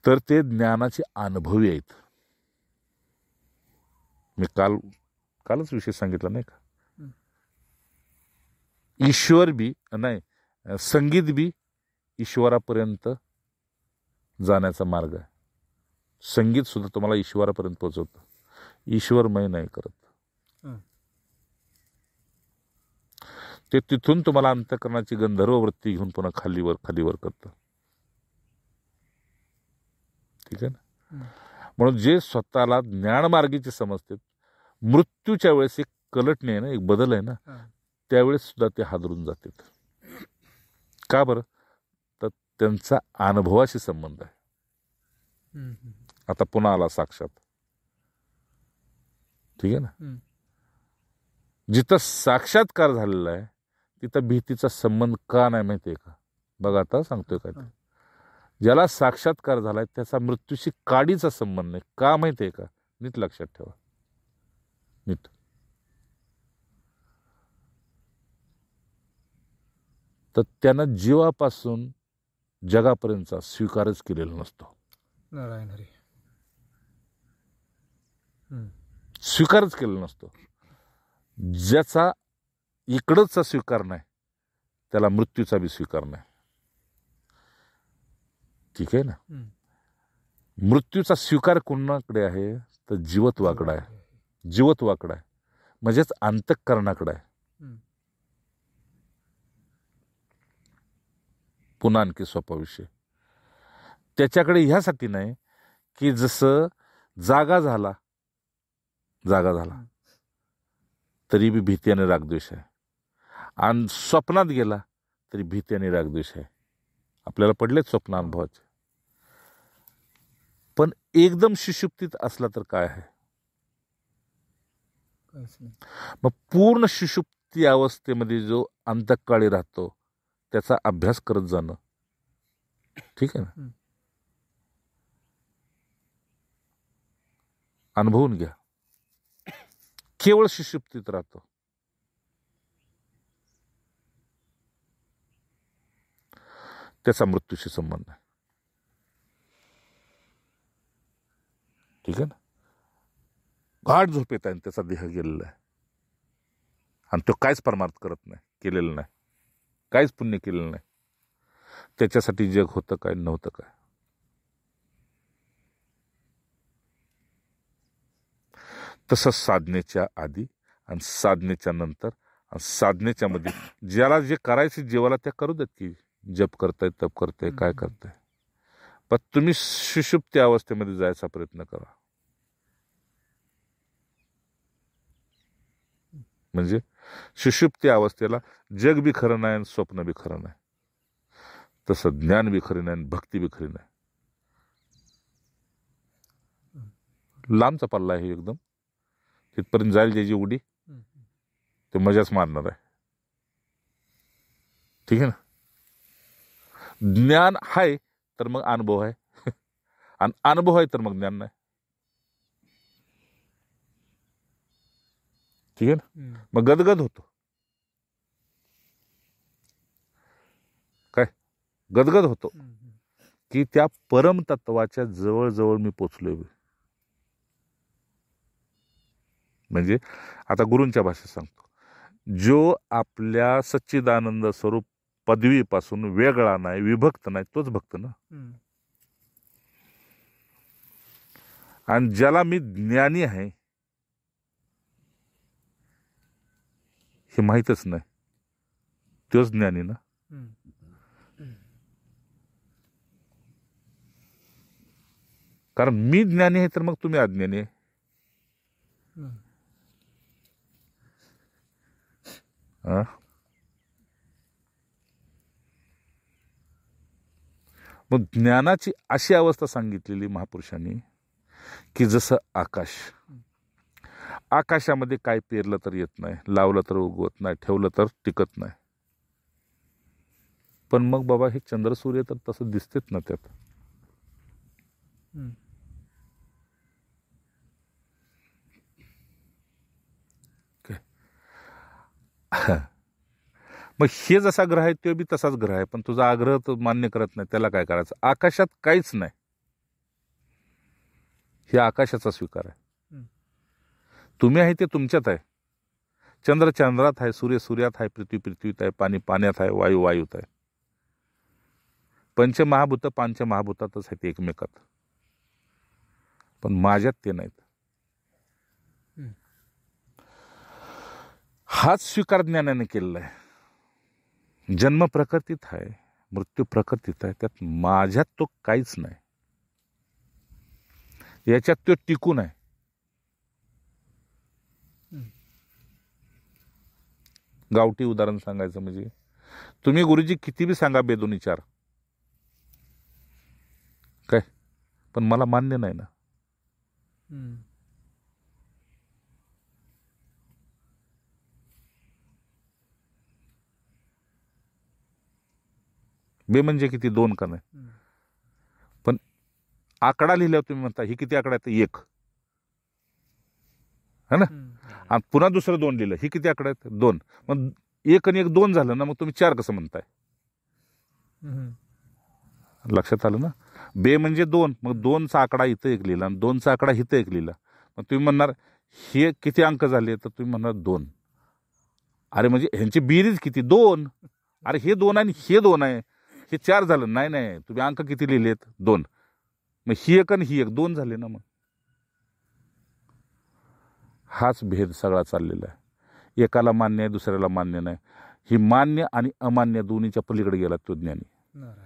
तर ते ज्ञानाचे अनुभवी आहेत. मी कालच विषय सांगितला नाही का, ईश्वर बी नाही, संगीत बी ईश्वरापर्यंत जाण्याचा मार्ग आहे. संगीत सुद्धा तुम्हाला ईश्वरापर्यंत पोहोचवतं, ईश्वरमय नाही करत. ते तिथून तुम्हाला अंतःकरणाची गंधर्व वृत्ती घेऊन पुन्हा खालीवर करतं. ठीक आहे ना. म्हणून जे स्वतःला ज्ञानमार्गीचे समजतात, मृत्यूच्या वेळेस एक कलटणे आहे ना, एक बदल आहे ना, त्यावेळेस सुद्धा ते हादरून जातात. का बरं? तर त्यांचा अनुभवाशी संबंध आहे. आता पुन्हा आला साक्षात. ठीक आहे ना. जिथं साक्षात्कार झालेला आहे तिथं भीतीचा संबंध का नाही माहिती आहे का? बघा आता सांगतोय काय ते. ज्याला साक्षात्कार झालाय त्याचा मृत्यूशी काडीचा संबंध नाही. का माहिती आहे का? नीट लक्षात ठेवा, नीट. तर त्यानं जीवापासून जगापर्यंतचा स्वीकारच केलेला नसतो. नारायण हरी. स्वीकारच केलेला नसतो. ज्याचा इकडचा स्वीकार नाही त्याला मृत्यूचा बी स्वीकार नाही. ठीक आहे ना. मृत्यूचा स्वीकार कोणाकडे आहे तर जीवत्वाकडे आहे. जीवत्वाकडे आहे म्हणजेच अंतःकरणाकडे आहे. पुन्हा आणखी सोपा विषय. त्याच्याकडे ह्यासाठी नाही की जसं जागा झाला तरी बी भीती आणि रागद्वेष आहे, आणि स्वप्नात गेला तरी भीती आणि रागद्वेष आहे. आपल्याला पडलेच स्वप्न अनुभवाचे. पण एकदम सुषुप्तीत असला तर काय आहे? मग पूर्ण सुषुप्ती अवस्थेमध्ये जो अंतःकाळी राहतो त्याचा अभ्यास करत जाणं. ठीक आहे ना. अनुभवून घ्या. केवळ सुषुप्तीत राहतो. त्याचा मृत्यूशी संबंध आहे. ठीक आहे ना. गाढ झोपेत आहे आणि त्याचा देह गेलेला आहे आणि तो काहीच परमार्थ करत नाही, केलेलं नाही, काहीच पुण्य केलेलं नाही. त्याच्यासाठी जग होतं काय नव्हतं काय. तसंच साधनेच्या आधी आणि साधनेच्या नंतर आणि साधनेच्या मध्ये ज्याला जे करायचं जीवाला त्या करू देत की जप करताय, तप करताय, काय करताय. पण तुम्ही सुषुप्ती अवस्थेमध्ये जायचा प्रयत्न करा. म्हणजे सुषुप्ती अवस्थेला जग बी खरं नाही आणि स्वप्न बी खरं नाही. तसं ज्ञान बी खरं नाही आणि भक्ती बी खरी नाही. लांबचा पल्ला आहे एकदम. तिथपर्यंत जाईल ज्याची उडी ते मजाच मारणार आहे. ठीक आहे ना. ज्ञान आहे तर मग अनुभव आहे आणि अनुभव आहे तर मग ज्ञान नाही. ठीक आहे ना. मग गदगद होतो. काय गदगद होतो की त्या परमतत्वाच्या जवळ मी पोचलोय. म्हणजे आता गुरूंच्या भाषेत सांगतो, जो आपल्या सच्चिदानंद स्वरूप पदवीपासून वेगळा नाही, विभक्त नाही, तोच भक्त ना. आणि ज्याला मी ज्ञानी आहे हे माहीतच नाही, तोच ज्ञानी ना. कारण मी ज्ञानी आहे तर मग तुम्ही अज्ञानी आहे. मग ज्ञानाची अशी अवस्था सांगितलेली महापुरुषांनी की जसं आकाशामध्ये काय पेरलं तर येत नाही, लावलं तर उगवत नाही, ठेवलं तर टिकत नाही. पण मग बाबा हे चंद्र सूर्य तर तसं दिसतेच ना त्यात. मग हे जसा ग्रह आहे तो बी तसाच ग्रह आहे, पण तुझा आग्रह तो मान्य करत नाही. त्याला काय करायचं? आकाशात काहीच नाही, हे आकाशाचा स्वीकार आहे. तुम्ही आहे ते तुमच्यात आहे. चंद्र चंद्रात आहे, सूर्य सूर्यात आहे, पृथ्वी पृथ्वीत आहे, पाणी पाण्यात आहे, वायू वायूत आहे. पंचमहाभूत पंचमहाभूतातच आहेत एकमेकात, पण माझ्यात ते नाहीत. हाच स्वीकार ज्ञानाने केलेला आहे. जन्म प्रकृतीत आहे, मृत्यू प्रकृतीत आहे, त्यात माझ्यात तो काहीच नाही. याच्यात तो टिकून आहे. गावठी उदाहरण सांगायचं म्हणजे तुम्ही गुरुजी किती बी सांगा बेदोनी चार काय, पण मला मान्य नाही ना. बे म्हणजे किती? 2 का नाही? हम्म. पण आकडा लिहिल्यावर तुम्ही म्हणता ही किती आकडा आहे? 1 है ना? आणि पुन्हा दुसरं 2 लिहिलं, ही किती आकडा आहेत? 2. मग 1 आणि 1 2 झालं ना, मग तुम्ही 4 कसं म्हणताय? हम्म. लक्षात आलं ना? बे म्हणजे 2, मग 2चा आकडा इथं 1 लिहिला आणि 2चा आकडा इथं 1 लिहिला. मग तुम्ही म्हणणार हे किती अंक झाले? तर तुम्ही म्हणणार 2. अरे म्हणजे ह्यांची बेरीज किती? 2. अरे हे 2 आणि हे 2 आहे, हे 4 झालं. नाही नाही, तुम्ही अंक किती लिहिलेत? 2. मग ही 1 आणि ही 1 2 झाले ना. मग हाच भेद सगळा चाललेला आहे. एकाला मान्य आहे, दुसऱ्याला मान्य नाही. ही मान्य आणि अमान्य दोन्हीच्या पलीकडे गेला तो ज्ञानी. नारायण.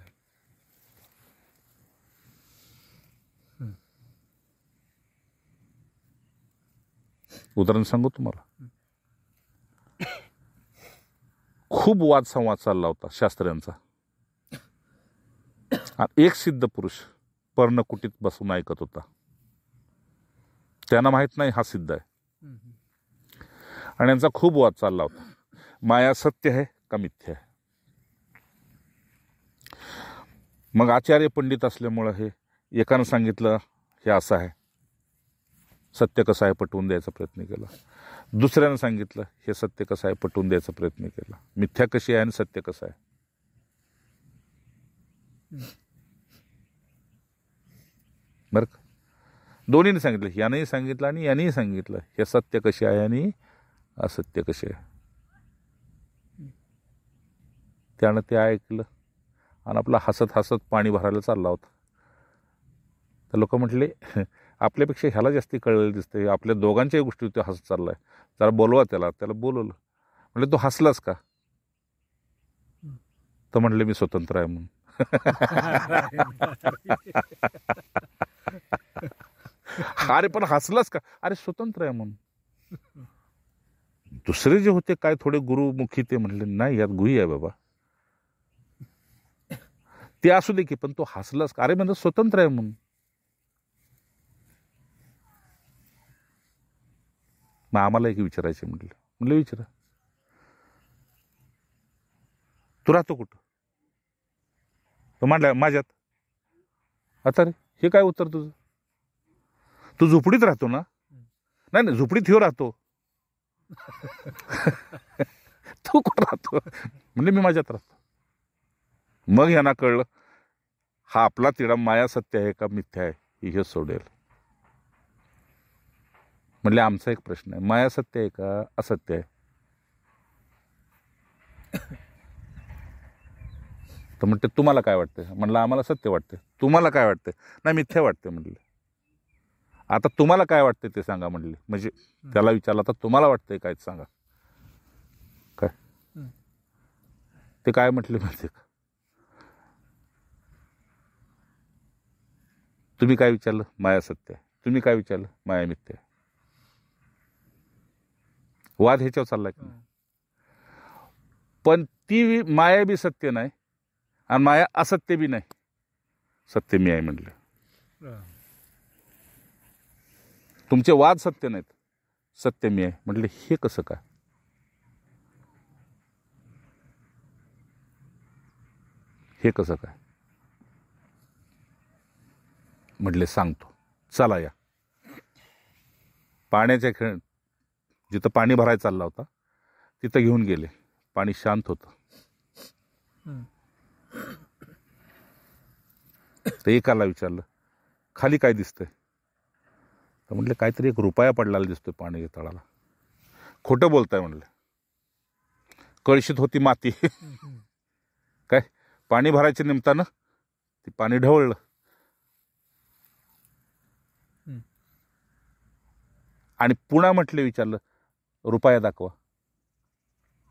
उदाहरण सांगू तुम्हाला. खूप वाद संवाद चालला होता शास्त्र्यांचा. आणि एक सिद्ध पुरुष पर्णकुटीत बसून ऐकत होता. त्यांना माहित नाही हा सिद्ध आहे. आणि यांचा खूप वाद चालला होता. माया सत्य आहे का मिथ्या आहे? मग आचार्य पंडित असल्यामुळं हे एकानं सांगितलं हे असं आहे, सत्य कसं आहे पटवून द्यायचा प्रयत्न केला. दुसऱ्यानं सांगितलं हे सत्य कसं आहे पटवून द्यायचा प्रयत्न केला. मिथ्या कशी आहे आणि सत्य कसं आहे? बरं का? दोन्हीने सांगितलं, यानेही सांगितलं आणि यानेही सांगितलं हे सत्य कसे आहे आणि असत्य कसे आहे. त्यानं ते ऐकलं आणि आपला हसत हसत पाणी भरायला चालला होता. तर लोक म्हटले आपल्यापेक्षा ह्याला जास्ती कळलेलं दिसतंय, आपल्या दोघांच्याही गोष्टी तो हसत चाललाय, जरा बोलवा त्याला. त्याला बोलवलं. म्हटलं तू हसलास का? तर म्हटले मी स्वतंत्र आहे म्हणून. अरे पण हसलास का? अरे स्वतंत्र आहे म्हणून. दुसरे जे होते काय थोडे गुरुमुखी ते म्हणले नाही यात गुही आहे बाबा, ते असू दे की, पण तो हसलास का? अरे म्हणजे स्वतंत्र आहे म्हणून. मग आम्हाला एक विचारायचे म्हटलं विचारा, तू राहतो कुठं? तो म्हणला माझ्यात. आता रे हे काय उत्तर तुझं? तू झोपडीत राहतो ना? नाही नाही, झोपडीत ह्यो राहतो. तू कुठं राहतो? म्हणजे मी माझ्यात राहतो. मग यांना कळलं हा आपला तिडा माया सत्य आहे का मिथ्या आहे हे सोडेल. म्हणले आमचा एक प्रश्न आहे, माया सत्य आहे का असत्य आहे? तर म्हणते तुम्हाला काय वाटतं? म्हणलं आम्हाला सत्य वाटते. तुम्हाला काय वाटतं? नाही मिथ्या वाटते म्हणले. आता तुम्हाला काय वाटतं ते सांगा म्हणले. म्हणजे त्याला विचारलं आता तुम्हाला वाटतंय काय सांगा. काय ते काय म्हटले माहिती का? तुम्ही काय विचारलं? माया सत्य आहे. तुम्ही काय विचारलं? माया मिथ्या आहे. वाद ह्याच्यावर चाललाय की नाही? पण ती माया बी सत्य नाही आणि माया असत्य बी नाही. सत्य मी आहे म्हटलं. तुमचे वाद सत्य नाहीत, सत्य मी आहे म्हटले. हे कसं काय? हे कसं काय म्हटले सांगतो. चला या. पाण्याच्या खेळ जिथं पाणी भरायला चालला होता तिथं घेऊन गेले. पाणी शांत होतं. तर एकाला विचारलं खाली काय दिसतंय? तर म्हटलं काहीतरी 1 रुपया पडलेला दिसतोय पाण्याच्या तळाला. खोटं बोलताय म्हणलं. कळशीत होती माती. काय पाणी भरायच्या निमित्तानं ती पाणी ढवळलं. आणि पुन्हा म्हटले विचारलं रुपया दाखवा.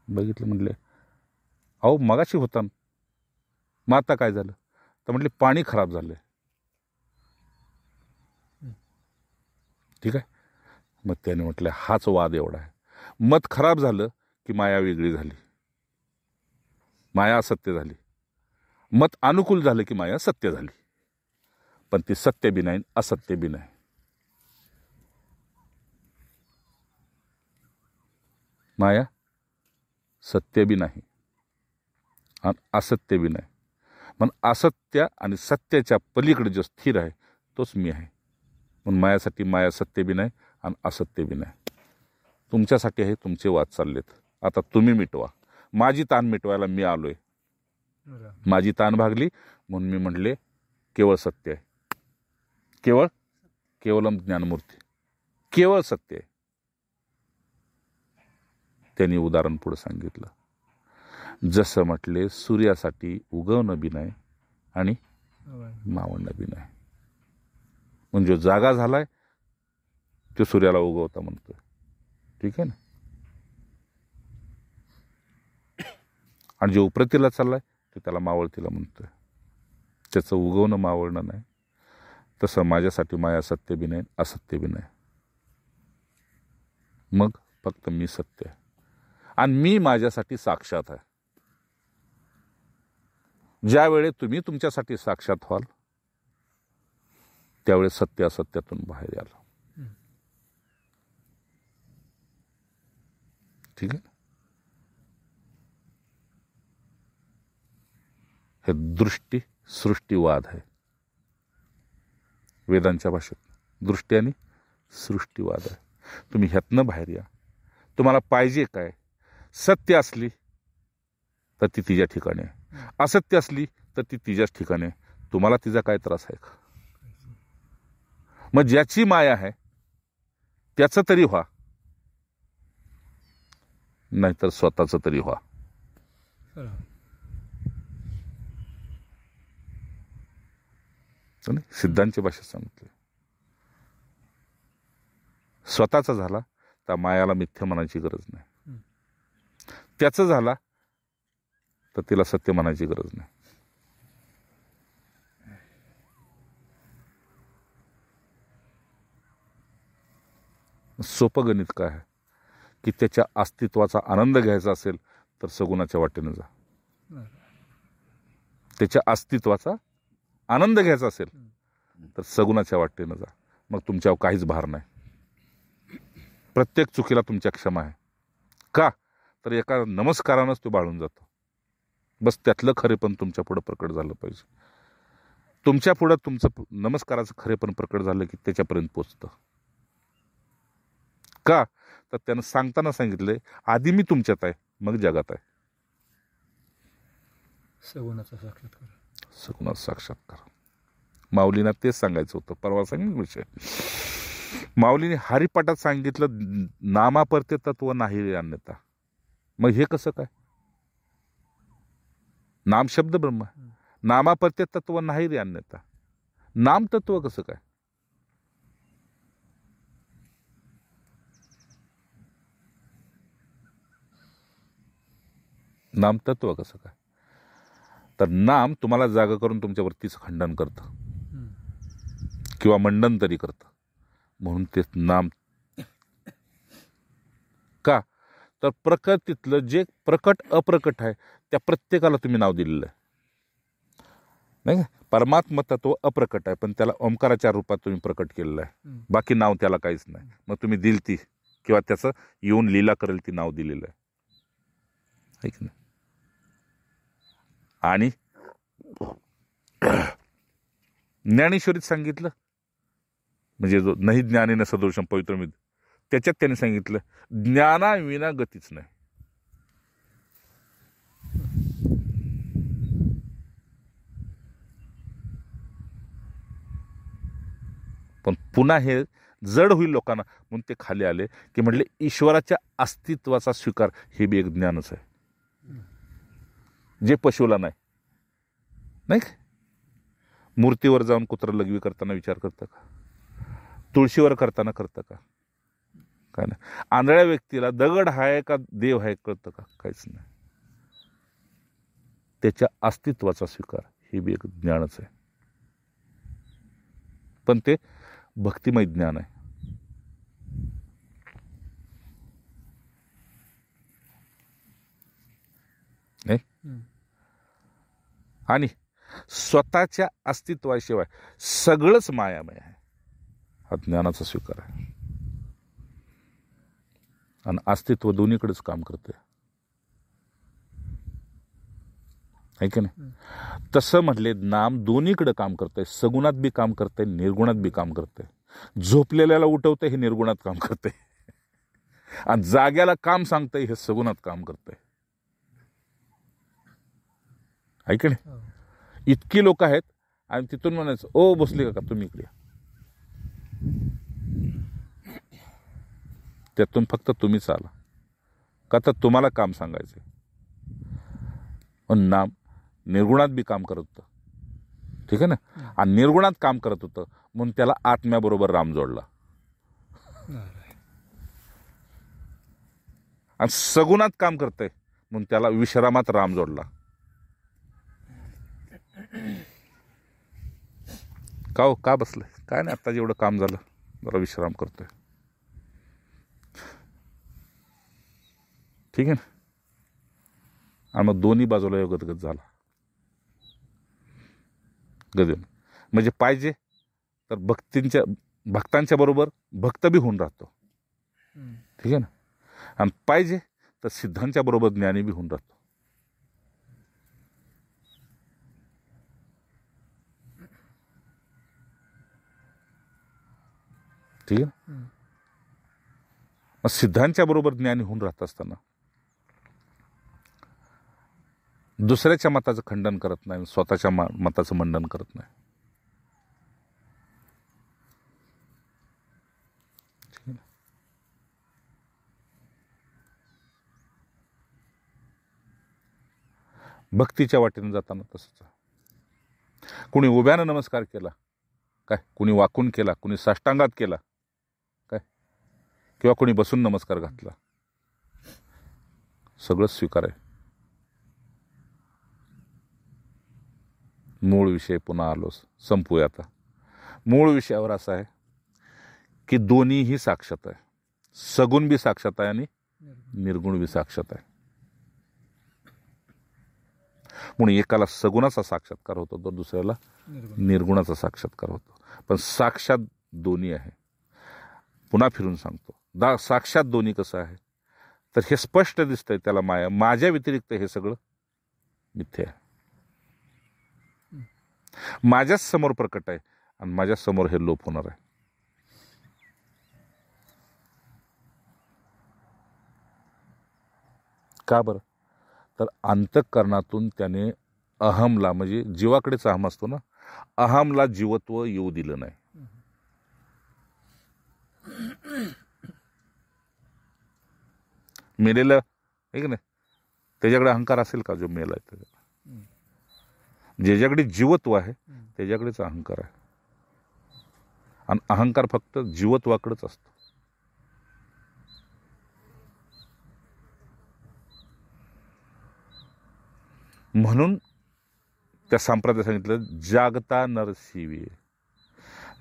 बघितलं. म्हणले अहो मगाशी होता, मग आता काय झालं? तर म्हटले पाणी खराब झालंय. ठीक आहे. मग त्याने म्हटलं हाच वाद एवढा आहे. मत खराब झालं की माया वेगळी झाली, माया असत्य झाली. मत अनुकूल झालं की माया सत्य झाली. पण ती सत्य बी नाही असत्य बी नाही. माया सत्य बी नाही आणि असत्य बी नाही. पण असत्य आणि सत्याच्या पलीकडे जो स्थिर आहे तोच मी आहे. म्हणून मायासाठी माया सत्य बी नाही आणि असत्य बी नाही. तुमच्यासाठी आहे. तुमचे वाद चाललेत. आता तुम्ही मिटवा. माझी ताण मिटवायला मी आलोय. बरं. माझी ताण भागली म्हणून मी म्हटले केवळ सत्य आहे. केवलम ज्ञानमूर्ती, केवळ सत्य आहे. त्यांनी उदाहरण पुढे सांगितलं. जसं म्हटले सूर्यासाठी उगवणं बी नाही आणि मावळणं बी नाही. म्हणजे जो जागा झालाय तो सूर्याला उगवता म्हणतोय. ठीक आहे ना. आणि जो उपरतीला चाललाय तो त्याला मावळतीला म्हणतोय. त्याचं उगवणं मावळणं नाही. तसं माझ्यासाठी माया सत्य बी नाही, असत्य बी नाही. मग फक्त मी सत्य आहे आणि मी माझ्यासाठी साक्षात आहे. ज्यावेळी तुम्ही तुमच्यासाठी साक्षात व्हाल त्यावेळी सत्य असत्यातून बाहेर याल. ठीक आहे. हे दृष्टी सृष्टीवाद आहे. वेदांच्या भाषेत दृष्टी आणि सृष्टीवाद आहे. तुम्ही ह्यातनं बाहेर या. तुम्हाला पाहिजे काय? सत्य असली तर ती तिच्या ठिकाणी आहे, असत्य असली तर ती तिच्याच ठिकाणी आहे. तुम्हाला तिचा काय त्रास आहे का? मग ज्याची माया आहे त्याचं तरी व्हा, नाहीतर स्वतःच तरी व्हा. सिद्धांच्या भाषेत सांगितले. स्वतःचा झाला तर मायाला मिथ्या म्हणायची गरज नाही. त्याचं झाला तर तिला सत्य म्हणायची गरज नाही. सोपं गणित काय आहे की त्याच्या अस्तित्वाचा आनंद घ्यायचा असेल तर सगुणाच्या वाटेने जा. त्याच्या अस्तित्वाचा आनंद घ्यायचा असेल तर सगुणाच्या वाटेनं जा. मग तुमच्यावर काहीच भार नाही. प्रत्येक चुकीला तुमच्या क्षमा आहे. का तर एका नमस्कारानंच तो बाळून जातो. बस त्यातलं खरेपण तुमच्या पुढं प्रकट झालं पाहिजे. तुमच्या पुढं तुमचं नमस्काराचं खरेपण प्रकट झालं की त्याच्यापर्यंत पोचतं. का तर त्यानं सांगताना सांगितलंय आधी मी तुमच्यात आहे मग जगात आहे. सगुणाचा साक्षात्कार. सगुणाचा साक्षात्कार. माऊलींना तेच सांगायचं होतं. परवा सांगितलं विषय. माऊलीने हरिपाठात सांगितलं नामापरते तत्व नाही रे अन्यथा. मग हे कसं काय? नाम शब्द ब्रह्म, नामापरते तत्व नाही रे अन्यथा. नाम तत्व कसं काय? नाम तत्व कसं काय? तर नाम तुम्हाला जागा करून तुमच्या वृत्तीचं खंडन करतं किंवा मंडन तरी करतं. म्हणून ते नाम. का तर प्रकृतीतलं जे प्रकट अप्रकट आहे त्या प्रत्येकाला तुम्ही नाव दिलेलं आहे. नाही का? परमात्मा तत्व अप्रकट आहे पण त्याला ओंकाराच्या रूपात तुम्ही प्रकट केलेलं आहे. बाकी नाव त्याला काहीच नाही. मग तुम्ही दिल ती किंवा त्याचं येऊन लीला करेल ती नाव दिलेलं आहे. ऐक ना. आणि ज्ञानेश्वरीत सांगितलं म्हणजे जो नाही ज्ञानेन सदृशम पवित्रमिद त्याच्यात त्याने सांगितलं ज्ञानाविना गतीच नाही. पण पुन्हा हे जड होईल लोकांना म्हणून ते खाली आले की म्हटले ईश्वराच्या अस्तित्वाचा स्वीकार हे बी एक ज्ञानच आहे जे पशुला नाही. नाही का? मूर्तीवर जाऊन कुत्रा लघवी करताना विचार करतं का? तुळशीवर करताना करतं का? काय नाही. आंधळ्या व्यक्तीला दगड आहे का देव आहे कळतं का? काहीच नाही. त्याच्या अस्तित्वाचा स्वीकार हे बी एक ज्ञानच आहे. पण ते भक्तिमय ज्ञान आहे. आणि स्वतःच्या अस्तित्वाशिवाय सगळंच मायामय आहे हा ज्ञानाचा स्वीकार आहे. आणि अस्तित्व दोन्हीकडेच काम करते. आहे की नाही? तसं म्हटले नाम दोन्हीकडे काम करतंय, सगुणात बी काम करतंय, निर्गुणात बी काम करतंय. झोपलेल्याला उठवतंय हे निर्गुणात काम करतंय, आणि जाग्याला काम सांगतंय हे सगुणात काम करतंय. ऐक नाही, हो. इतकी लोक आहेत आणि तिथून म्हणायचं ओ बसले का तुम्ही इकडे. त्यातून फक्त तुम्हीच आला का, तर तुम्हाला काम सांगायचंय. पण नाम निर्गुणात बी काम करत होतं, ठीक आहे ना, आणि निर्गुणात काम करत होतं म्हणून त्याला आत्म्याबरोबर राम जोडला. नारायण. आणि सगुणात काम करतंय म्हणून त्याला विश्रामात राम जोडला. का हो, का बसलंय? काय नाही, आता जेवढं काम झालं जरा विश्राम करतोय, ठीक आहे ना. आणि मग दोन्ही बाजूला गदगद झाला. गदगद म्हणजे पाहिजे तर भक्तांच्या बरोबर भक्त बी होऊन राहतो, ठीक आहे ना, आणि पाहिजे तर सिद्धांच्या बरोबर ज्ञानी बी होऊन राहतो. ठीक आहे. मग सिद्धांच्या बरोबर ज्ञानी होऊन राहत असताना दुसऱ्याच्या मताचं खंडन करत नाही, स्वतःच्या मताचं मंडन करत नाही. भक्तीच्या वाटेने जाताना तसंच. कुणी उभ्यानं नमस्कार केला काय, कुणी वाकून केला, कुणी साष्टांगात केला काय, किंवा कुणी बसून नमस्कार घातला, सगळंच स्वीकार आहे. मूळ विषय पुन्हा आलोस, संपूया आता. मूळ विषयावर असा आहे की दोन्हीही साक्षात आहे, सगुण बी साक्षात आहे आणि निर्गुण बी साक्षात आहे. म्हणून एकाला सगुणाचा साक्षात्कार होतो तर दुसऱ्याला निर्गुणाचा साक्षात्कार होतो. पण साक्षात दोन्ही आहे. पुन्हा फिरून सांगतो, साक्षात दोन्ही कसं आहे तर हे स्पष्ट दिसतंय त्याला माया, माझ्या व्यतिरिक्त हे सगळं मिथ्या आहे. माझ्याच समोर प्रकट आहे आणि माझ्या समोर हे लोप होणार आहे. का बरं, तर अंतःकरणातून त्याने अहमला, म्हणजे जीवाकडेच अहम असतो ना, अहमला जीवत्व येऊ दिलं नाही. मेलेलं आहे की नाही, त्याच्याकडे अहंकार असेल का? जो मेला आहे त्याच्याकडे, ज्याच्याकडे जीवत्व आहे त्याच्याकडेच अहंकार आहे. आणि अहंकार फक्त जीवत्वाकडेच असतो. म्हणून त्या संप्रदाय सांगितलं, जागता नरशिवे,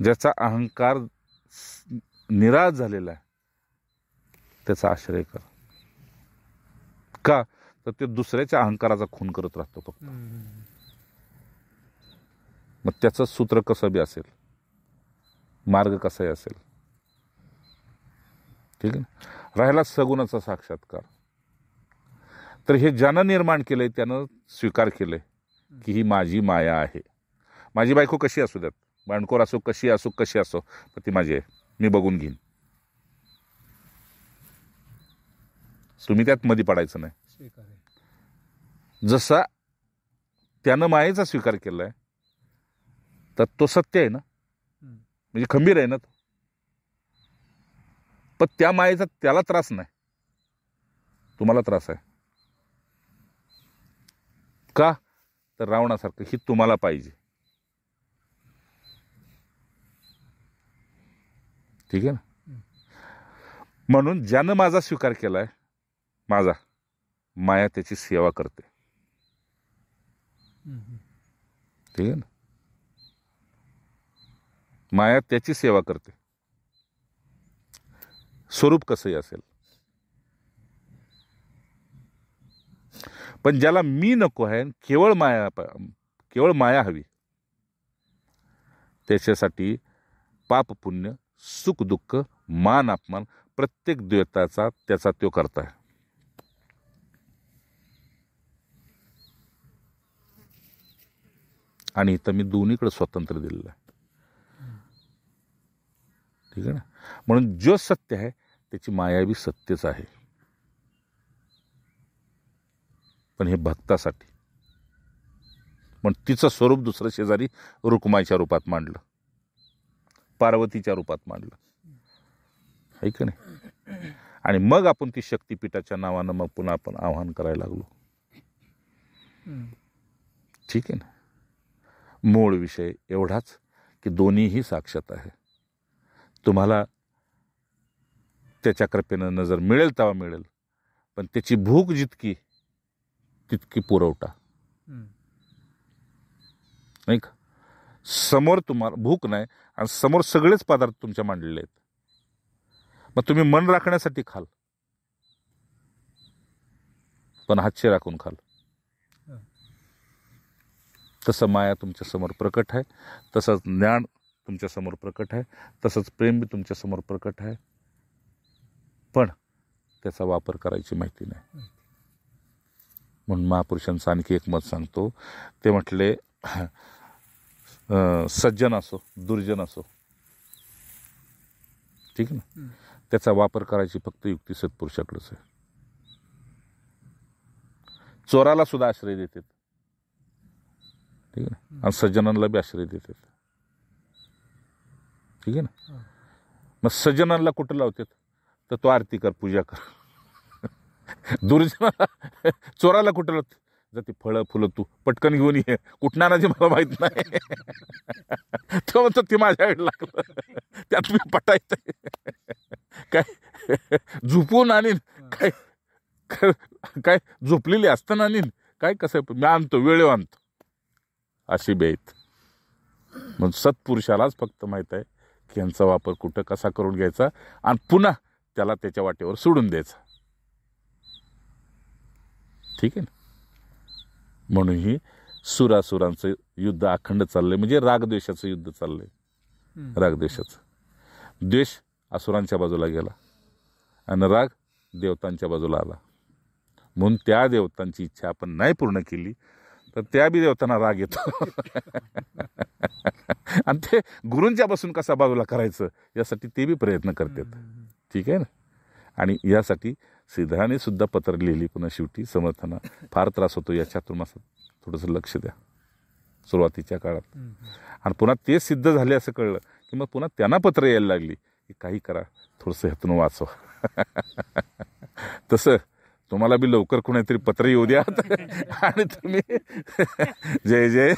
ज्याचा अहंकार निराश झालेला आहे त्याचा आश्रय कर. का तर ते दुसऱ्याच्या अहंकाराचा खून करत राहतो फक्त. मग त्याचं सूत्र कसं बी असेल, मार्ग कसाही असेल, ठीक आहे. राहिला सगुणाचा साक्षात्कार, तर हे ज्यानं निर्माण केलंय त्यानं स्वीकार केलंय की ही माझी माया आहे. माझी बायको कशी असू द्यात, बाणकोर असो, कशी असो, तर ती माझी आहे, मी बघून घेईन. तुम्ही त्यात मध्ये पडायचं नाही. जसा त्यानं मायेचा स्वीकार केलाय तर तो सत्य आहे ना, म्हणजे खंबीर आहे ना तो. पण त्या मायेचा त्याला त्रास नाही, तुम्हाला त्रास आहे. का तर रावणासारखं ही तुम्हाला पाहिजे, ठीक आहे ना. म्हणून ज्यानं माझा स्वीकार केलाय, माझा माया त्याची सेवा करते, ठीक आहे ना. माया त्याची सेवा करते, स्वरूप कसंही असेल. पण ज्याला मी नको आहे, केवळ माया हवी, त्याच्यासाठी पाप पुण्य, सुख दुःख, मान अपमान, प्रत्येक द्वैताचा त्याचा तो करताय. आणि इथं मी दोन्हीकडे स्वतंत्र दिलेलं आहे. ठीक आहे ना. म्हणून जो सत्य आहे त्याची मायावी सत्यच आहे, पण हे भक्तासाठी. पण तिचं स्वरूप दुसरं शेजारी रुक्माईच्या रूपात मांडलं, पार्वतीच्या रूपात मांडलं, आहे का नाही. आणि मग आपण ती शक्तिपीठाच्या नावानं मग पुन्हा आपण आवाहन करायला लागलो. ठीक आहे ना. मूळ विषय एवढाच की दोन्हीही साक्षात आहे. तुम्हाला त्याच्या कृपेनं नजर मिळेल तेव्हा मिळेल, पण त्याची भूक जितकी तितकी पुरवठा, नाही का. समोर तुम्हाला भूक नाही आणि समोर सगळेच पदार्थ तुमच्या मांडलेले आहेत, मग तुम्ही मन राखण्यासाठी खाल, पण हातशे राखून खाल. तसं माया तुमच्या समोर प्रकट आहे, तसंच ज्ञान तुमच्या समोर प्रकट आहे, तसंच प्रेम बी तुमच्या समोर प्रकट आहे, पण त्याचा वापर करायची माहिती नाही. म्हणून महापुरुषांचं आणखी एक मत सांगतो. ते म्हटले सज्जन असो दुर्जन असो, ठीक ना, त्याचा वापर करायची फक्त युक्ती सत्पुरुषाकडेच आहे. चोराला सुद्धा आश्रय देतात, ठीक आहे ना, आणि सज्जनांना बी आश्रय देतात, ठीक आहे ना. मग सज्जनांना कुठं लावतात, तर तो आरती कर, पूजा कर. दुर्जनाला चोराला कुठं लावतात, जर ती फळं फुलं तू पटकन घेऊन ये, कुठं आणायची मला माहित नाही. तो म्हणतो ती माझ्याकडे लागलं, त्यात मी पटायचं काय, झोपून आणीन काय, काय झोपलेली असताना आणीन काय, कसं मी आणतो, वेळेवर आणतो, अशी बेत. मग सत्पुरुषालाच फक्त माहित आहे की यांचा वापर कुठं कसा करून घ्यायचा आणि पुन्हा त्याला त्याच्या वाटेवर सोडून द्यायचा. ठीक आहे ना. म्हणून ही सुरासुरांचं युद्ध अखंड चाललंय, म्हणजे रागद्वेषाचं युद्ध चाललंय. रागद्वेषाचं, द्वेष असुरांच्या बाजूला गेला आणि राग देवतांच्या बाजूला आला. म्हणून त्या देवतांची इच्छा आपण नाही पूर्ण केली तर त्या बी देवतांना राग येतो. आणि ते गुरूंच्या पासून कसा बाजूला करायचं यासाठी ते बी प्रयत्न करतात. ठीक आहे ना. आणि यासाठी श्रीधराने सुद्धा पत्र लिहिली. पुन्हा शेवटी समर्थांना फार त्रास होतो या चातुर्मासात, थोडंसं लक्ष द्या सुरुवातीच्या काळात. आणि पुन्हा ते सिद्ध झाले असं कळलं की मग पुन्हा त्यांना पत्र यायला लागली की काही करा, थोडंसं ह्यातून वाचवा. तसं तुम्हाला बी लवकर कोणीतरी पत्र येऊ द्या आणि तुम्ही जय जय.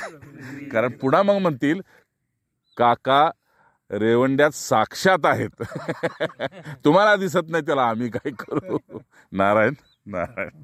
कारण पुन्हा मग म्हणतील काका रेवंड्यात साक्षात आहेत, तुम्हाला दिसत नाही, त्याला आम्ही काय करू. नारायण नारायण.